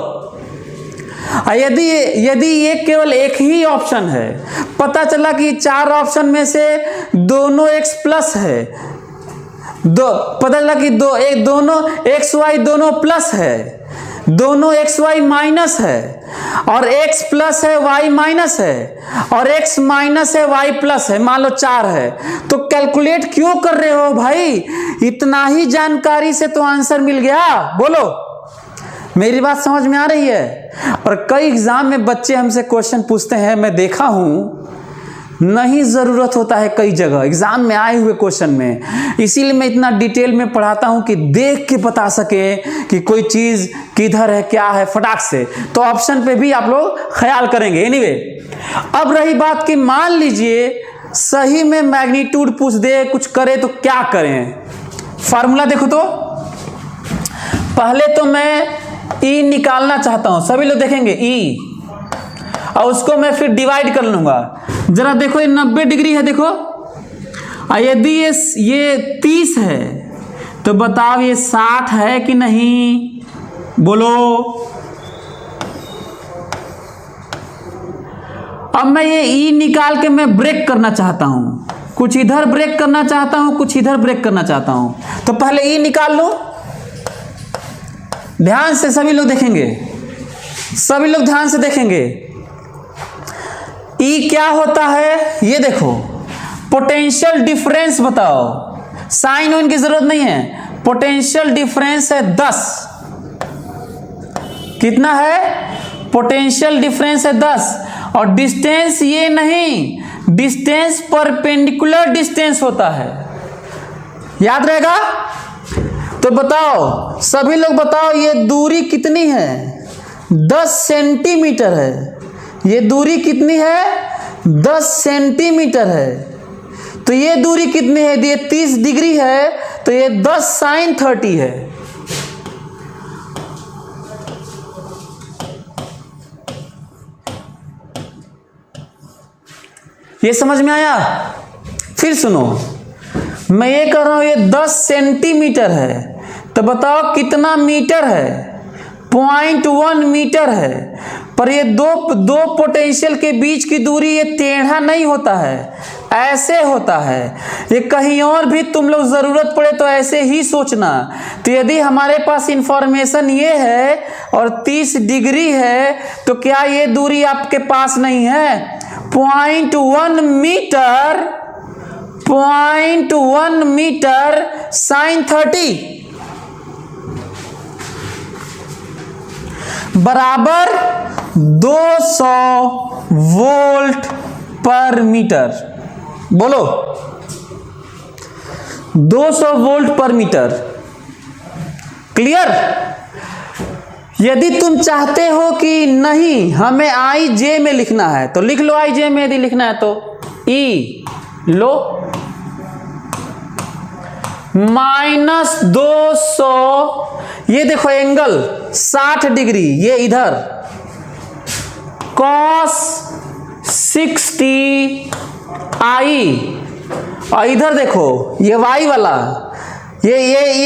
यदि ये केवल एक ही ऑप्शन है, पता चला कि 4 ऑप्शन में से दोनों x प्लस है, पता चला कि दोनों x y दोनों प्लस है, दोनों x y माइनस है, और x प्लस है y माइनस है, और x माइनस है y प्लस है, मान लो 4 है, तो कैलकुलेट क्यों कर रहे हो भाई? इतना ही जानकारी से तो आंसर मिल गया। बोलो, मेरी बात समझ में आ रही है? और कई एग्जाम में बच्चे हमसे क्वेश्चन पूछते हैं, मैं देखा हूं, नहीं जरूरत होता है कई जगह एग्जाम में आए हुए क्वेश्चन में। इसीलिए मैं इतना डिटेल में पढ़ाता हूं कि देख के बता सके कि कोई चीज किधर है, क्या है, फटाक से। तो ऑप्शन पे भी आप लोग ख्याल करेंगे। एनीवे, अब रही बात कि मान लीजिए सही में मैग्नीट्यूड पूछ दे, कुछ करे तो क्या करें? फार्मूला देखो तो। पहले तो मैं ई निकालना चाहता हूं, सभी लोग देखेंगे ई, और उसको मैं फिर डिवाइड कर लूंगा। जरा देखो, ये 90 डिग्री है, देखो। यदि ये 30 है तो बताओ ये 60 है कि नहीं? बोलो। अब मैं ये ई निकाल के मैं ब्रेक करना चाहता हूं, कुछ इधर ब्रेक करना चाहता हूं, कुछ इधर ब्रेक करना चाहता हूं। तो पहले ई निकाल लो। ध्यान से सभी लोग देखेंगे, सभी लोग ध्यान से देखेंगे। ई क्या होता है ये देखो, पोटेंशियल डिफरेंस बताओ। साइन वाइन की जरूरत नहीं है, पोटेंशियल डिफरेंस है 10। कितना है? पोटेंशियल डिफरेंस है 10 और डिस्टेंस ये नहीं, डिस्टेंस परपेंडिकुलर डिस्टेंस होता है, याद रहेगा। तो बताओ सभी लोग बताओ, ये दूरी कितनी है? 10 सेंटीमीटर है। ये दूरी कितनी है? 10 सेंटीमीटर है। तो ये दूरी कितनी है? ये 30 डिग्री है, तो ये 10 साइन 30 है। ये समझ में आया? फिर सुनो, मैं ये कह रहा हूं ये 10 सेंटीमीटर है, तो बताओ कितना मीटर है? 0.1 मीटर है। पर ये दो पोटेंशियल के बीच की दूरी ये टेढ़ा नहीं होता है, ऐसे होता है। ये कहीं और भी तुम लोग जरूरत पड़े तो ऐसे ही सोचना। तो यदि हमारे पास इंफॉर्मेशन ये है और 30 डिग्री है, तो क्या ये दूरी आपके पास नहीं है? 0.1 मीटर, 0.1 मीटर साइन 30 बराबर 200 वोल्ट पर मीटर। बोलो 200 वोल्ट पर मीटर। क्लियर? यदि तुम चाहते हो कि नहीं हमें आई जे में लिखना है तो लिख लो, आई जे में यदि लिखना है तो ई लो -200। ये देखो एंगल 60 डिग्री, ये इधर cos 60 आई, और इधर देखो ये वाई वाला, ये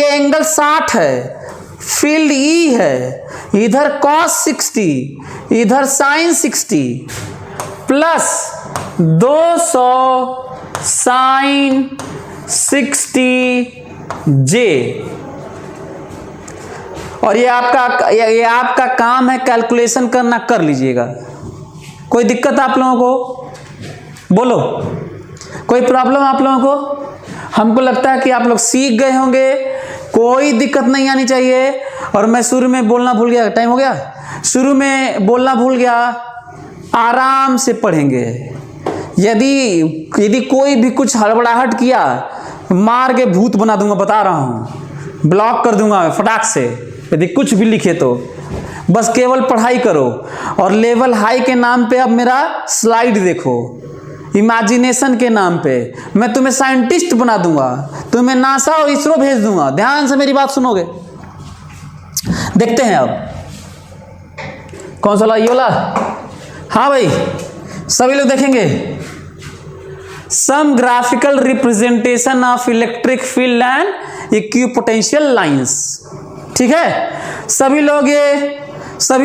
एंगल 60 है, फील्ड ई है, इधर cos 60 इधर sin 60 प्लस 200 sin 60 जे। और ये आपका काम है कैलकुलेशन करना, कर लीजिएगा। कोई दिक्कत आप लोगों को? बोलो, कोई प्रॉब्लम आप लोगों को? हमको लगता है कि आप लोग सीख गए होंगे, कोई दिक्कत नहीं आनी चाहिए। और मैं शुरू में बोलना भूल गया, टाइम हो गया, शुरू में बोलना भूल गया, आराम से पढ़ेंगे। यदि कोई भी कुछ हड़बड़ाहट किया, मार के भूत बना दूंगा, बता रहा हूं, ब्लॉक कर दूंगा फटाक से। यदि कुछ भी लिखे तो बस केवल पढ़ाई करो। और लेवल हाई के नाम पे अब मेरा स्लाइड देखो, इमेजिनेशन के नाम पे मैं तुम्हें साइंटिस्ट बना दूंगा, तुम्हें नासा और इसरो भेज दूंगा। ध्यान से मेरी बात सुनोगे। देखते हैं अब कौन सा वाला, ये वाला? हाँ भाई, सभी लोग देखेंगे। Some graphical representation of electric field and equipotential lines. ठीक है, सभी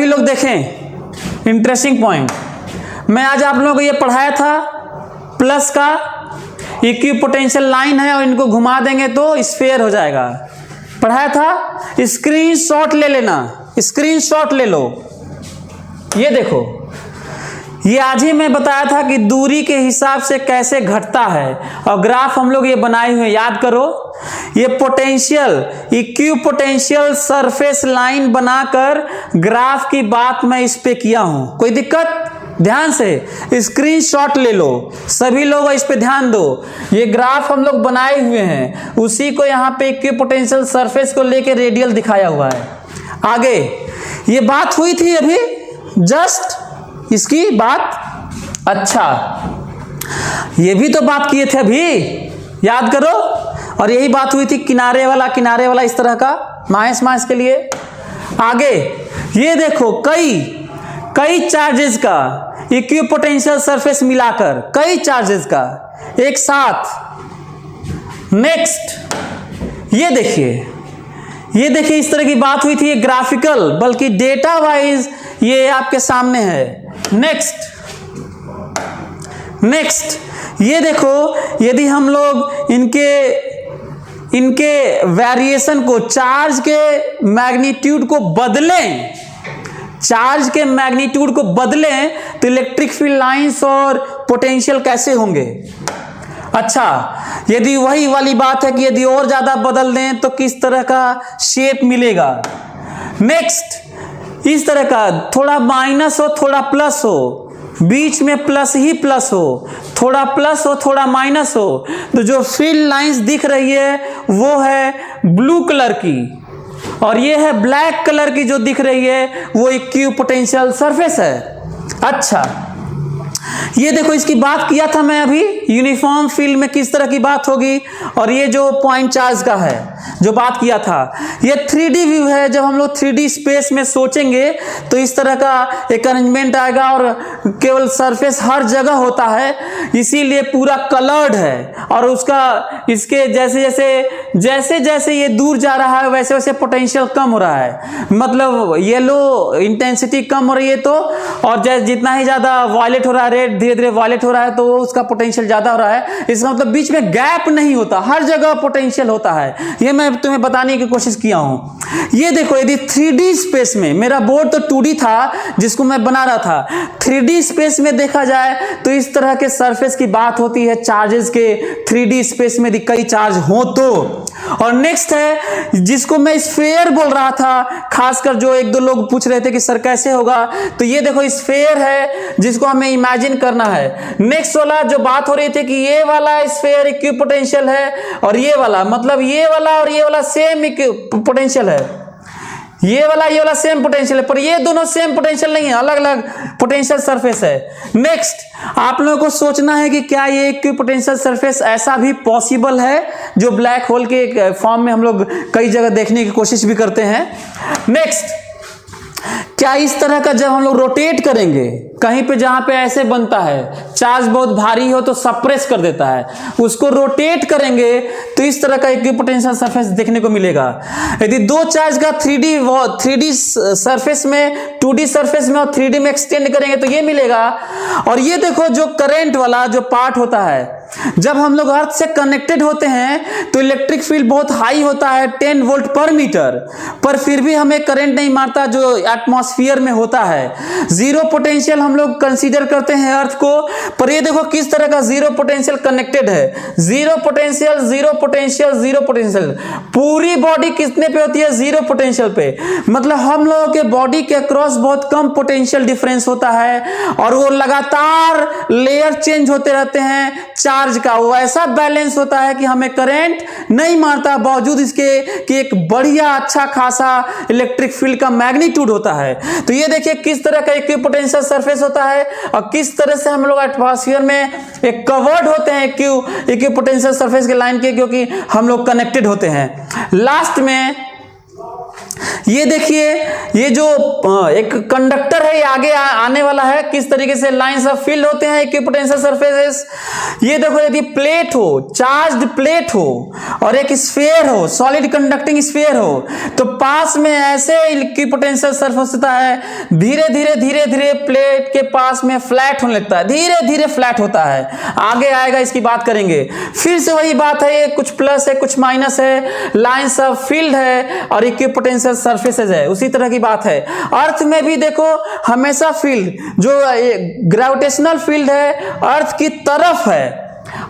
लोग देखें। इंटरेस्टिंग पॉइंट, मैं आज आप लोगों को ये पढ़ाया था, प्लस का इक्विपोटेंशियल लाइन है और इनको घुमा देंगे तो स्फीयर हो जाएगा। पढ़ाया था, स्क्रीनशॉट ले लेना, स्क्रीनशॉट ले लो। ये देखो, ये आज ही मैं बताया था कि दूरी के हिसाब से कैसे घटता है, और ग्राफ हम लोग ये बनाए हुए, याद करो। ये पोटेंशियल, इक्विपोटेंशियल सरफेस लाइन बनाकर ग्राफ की बात मैं इस पे किया हूं। कोई दिक्कत? ध्यान से स्क्रीनशॉट ले लो, सभी लोग इस पे ध्यान दो। ये ग्राफ हम लोग बनाए हुए हैं, उसी को यहाँ पे इक्विपोटेंशियल सरफेस को लेके रेडियल दिखाया हुआ है। आगे ये बात हुई थी अभी जस्ट इसकी बात। अच्छा, ये भी तो बात किए थे अभी, याद करो। और यही बात हुई थी किनारे वाला इस तरह का माइनस के लिए। आगे ये देखो, कई चार्जेस का इक्विपोटेंशियल सरफेस मिलाकर, कई चार्जेस का एक साथ। नेक्स्ट ये देखिए इस तरह की बात हुई थी। ये ग्राफिकल, बल्कि डेटा वाइज ये आपके सामने है। नेक्स्ट ये देखो, यदि हम लोग इनके वेरिएशन को, चार्ज के मैग्नीट्यूड को बदलें, तो इलेक्ट्रिक फील्ड लाइंस और पोटेंशियल कैसे होंगे। अच्छा, यदि वही वाली बात है कि यदि और ज्यादा बदल दें तो किस तरह का शेप मिलेगा। नेक्स्ट इस तरह का, थोड़ा माइनस हो थोड़ा प्लस हो, बीच में प्लस ही प्लस हो, थोड़ा प्लस हो थोड़ा माइनस हो, तो जो फील्ड लाइंस दिख रही है वो है ब्लू कलर की, और ये है ब्लैक कलर की जो दिख रही है वो इक्विपोटेंशियल सरफेस है। अच्छा, ये देखो, इसकी बात किया था मैं अभी, यूनिफॉर्म फील्ड में किस तरह की बात होगी, और ये जो पॉइंट चार्ज का है जो बात किया था, ये 3D व्यू है। जब हम लोग 3D स्पेस में सोचेंगे तो इस तरह का एक अरेंजमेंट आएगा, और केवल सरफेस हर जगह होता है, इसीलिए पूरा कलर्ड है, और उसका इसके जैसे जैसे ये दूर जा रहा है वैसे वैसे पोटेंशियल कम हो रहा है, मतलब येलो इंटेंसिटी कम हो रही है तो, और जितना ही ज्यादा वायलेट हो रहा है, रेड धीरे धीरे वायलेट हो रहा है, तो उसका पोटेंशियल ज्यादा हो रहा है। इसका मतलब बीच में गैप नहीं होता, हर जगह पोटेंशियल होता है। ये मैं तुम्हें बताने की कोशिश किया हूं। ये देखो, यदि 3D स्पेस में, मेरा बोर्ड तो 2D था जिसको मैं बना रहा था, 3D स्पेस में देखा जाए तो इस तरह के सरफेस की बात होती है, चार्जेस के 3D स्पेस में कई चार्ज हो तो। और नेक्स्ट है जिसको मैं स्फेयर बोल रहा था, खासकर जो एक दो लोग पूछ रहे थे कि सर कैसे होगा, तो ये देखो स्फेयर है जिसको हमें इमेजिन करना है। नेक्स्ट वाला जो बात हो रही थी कि ये वाला स्फेयर इक्विपोटेंशियल है, और ये वाला, मतलब ये वाला और ये वाला सेम पोटेंशियल है, ये वाला सेम पोटेंशियल है, पर ये दोनों सेम पोटेंशियल नहीं है, अलग अलग पोटेंशियल सरफेस है। नेक्स्ट आप लोगों को सोचना है कि क्या ये इक्विपोटेंशियल सरफेस ऐसा भी पॉसिबल है जो ब्लैक होल के फॉर्म में हम लोग कई जगह देखने की कोशिश भी करते हैं। नेक्स्ट, क्या इस तरह का जब हम लोग रोटेट करेंगे कहीं पे जहां पे ऐसे बनता है, चार्ज बहुत भारी हो तो सप्रेस कर देता है, उसको रोटेट करेंगे तो इस तरह का इक्विपोटेंशियल सरफेस देखने को मिलेगा। यदि दो चार्ज का 3D सरफेस में, 2D सरफेस में और 3D में एक्सटेंड करेंगे तो ये मिलेगा। और ये देखो जो करंट वाला जो पार्ट होता है, जब हम लोग अर्थ से कनेक्टेड होते हैं तो इलेक्ट्रिक फील्ड बहुत हाई होता है, 10 वोल्ट पर मीटर, पर फिर भी हमें करंट नहीं मारता जो एटमॉस्फेयर में होता है। जीरो पोटेंशियल हम लोग कंसीडर करते हैं अर्थ को, पर ये देखो किस तरह का जीरो पोटेंशियल कनेक्टेड है, zero potential zero potential zero potential. पूरी बॉडी कितने पे होती है? जीरो पोटेंशियल पे। मतलब हम लोगों के बॉडी के अक्रॉस बहुत कम पोटेंशियल डिफरेंस होता है, और वो लगातार लेयर चेंज होते रहते हैं चार्ज का, वो ऐसा बैलेंस होता है कि हमें करंट नहीं मारता, बावजूद इसके कि एक बढ़िया अच्छा खासा इलेक्ट्रिक फील्ड का मैग्नीट्यूड होता है। तो ये देखिए किस तरह का इक्विपोटेंशियल सरफेस होता है, और किस तरह से हम लोग एटमॉस्फेयर में एक कवर्ड होते हैं इक्विपोटेंशियल सरफेस के लाइन के, क्योंकि हम लोग कनेक्टेड होते हैं। लास्ट में ये देखिए, ये जो एक कंडक्टर है ये आगे आने वाला है, किस तरीके से लाइंस ऑफ फील्ड होते हैं इक्विपोटेंशियल सरफेसेस। ये देखो, यदि प्लेट हो, चार्ज्ड प्लेट हो, और एक स्फीयर हो, सॉलिड कंडक्टिंग स्फीयर हो, तो पास में ऐसे इक्विपोटेंशियल सरफेस होता है, धीरे धीरे धीरे धीरे प्लेट के पास में फ्लैट होने लगता है, धीरे धीरे फ्लैट होता है। आगे आएगा, इसकी बात करेंगे। फिर से वही बात है, ये कुछ प्लस है कुछ माइनस है, लाइंस ऑफ फील्ड है और इक्विपोटेंशियल सरफेसेस है, उसी तरह की बात है। अर्थ में भी देखो हमेशा फील्ड जो ग्रेविटेशनल फील्ड है अर्थ की तरफ है,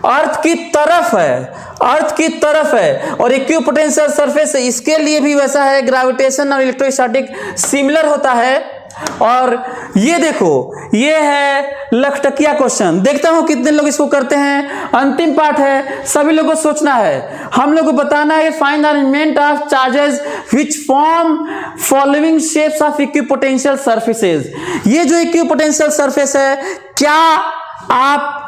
अर्थ की तरफ है, अर्थ की तरफ है, और इक्विपोटेंशियल सरफेस इसके लिए भी वैसा है, ग्रेविटेशन और इलेक्ट्रोस्टैटिक सिमिलर होता है। और ये देखो, ये है लखटकिया क्वेश्चन, देखता हूं कितने लोग इसको करते हैं। अंतिम पार्ट है, सभी लोगों को सोचना है, हम लोग को बताना है find the arrangement of charges which form following shapes of equipotential surfaces. ये जो इक्विपोटेंशियल सरफेस है, क्या आप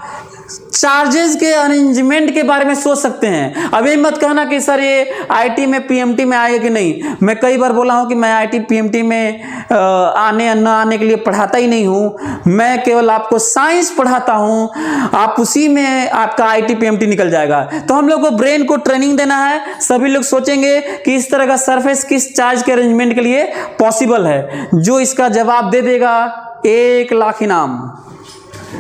चार्जेस के अरेंजमेंट के बारे में सोच सकते हैं? अभी मत कहना कि सर ये आईटी में पीएमटी में आएगा कि नहीं। मैं कई बार बोला हूं कि मैं आईटी पीएमटी में आने न आने के लिए पढ़ाता ही नहीं हूं, मैं केवल आपको साइंस पढ़ाता हूं, आप उसी में आपका आईटी पीएमटी निकल जाएगा। तो हम लोग को ब्रेन को ट्रेनिंग देना है। सभी लोग सोचेंगे कि इस तरह का सरफेस किस चार्ज के अरेंजमेंट के लिए पॉसिबल है। जो इसका जवाब दे देगा 1 लाख इनाम।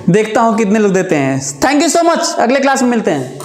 देखता हूं कितने लोग देते हैं। थैंक यू सो मच, अगले क्लास में मिलते हैं।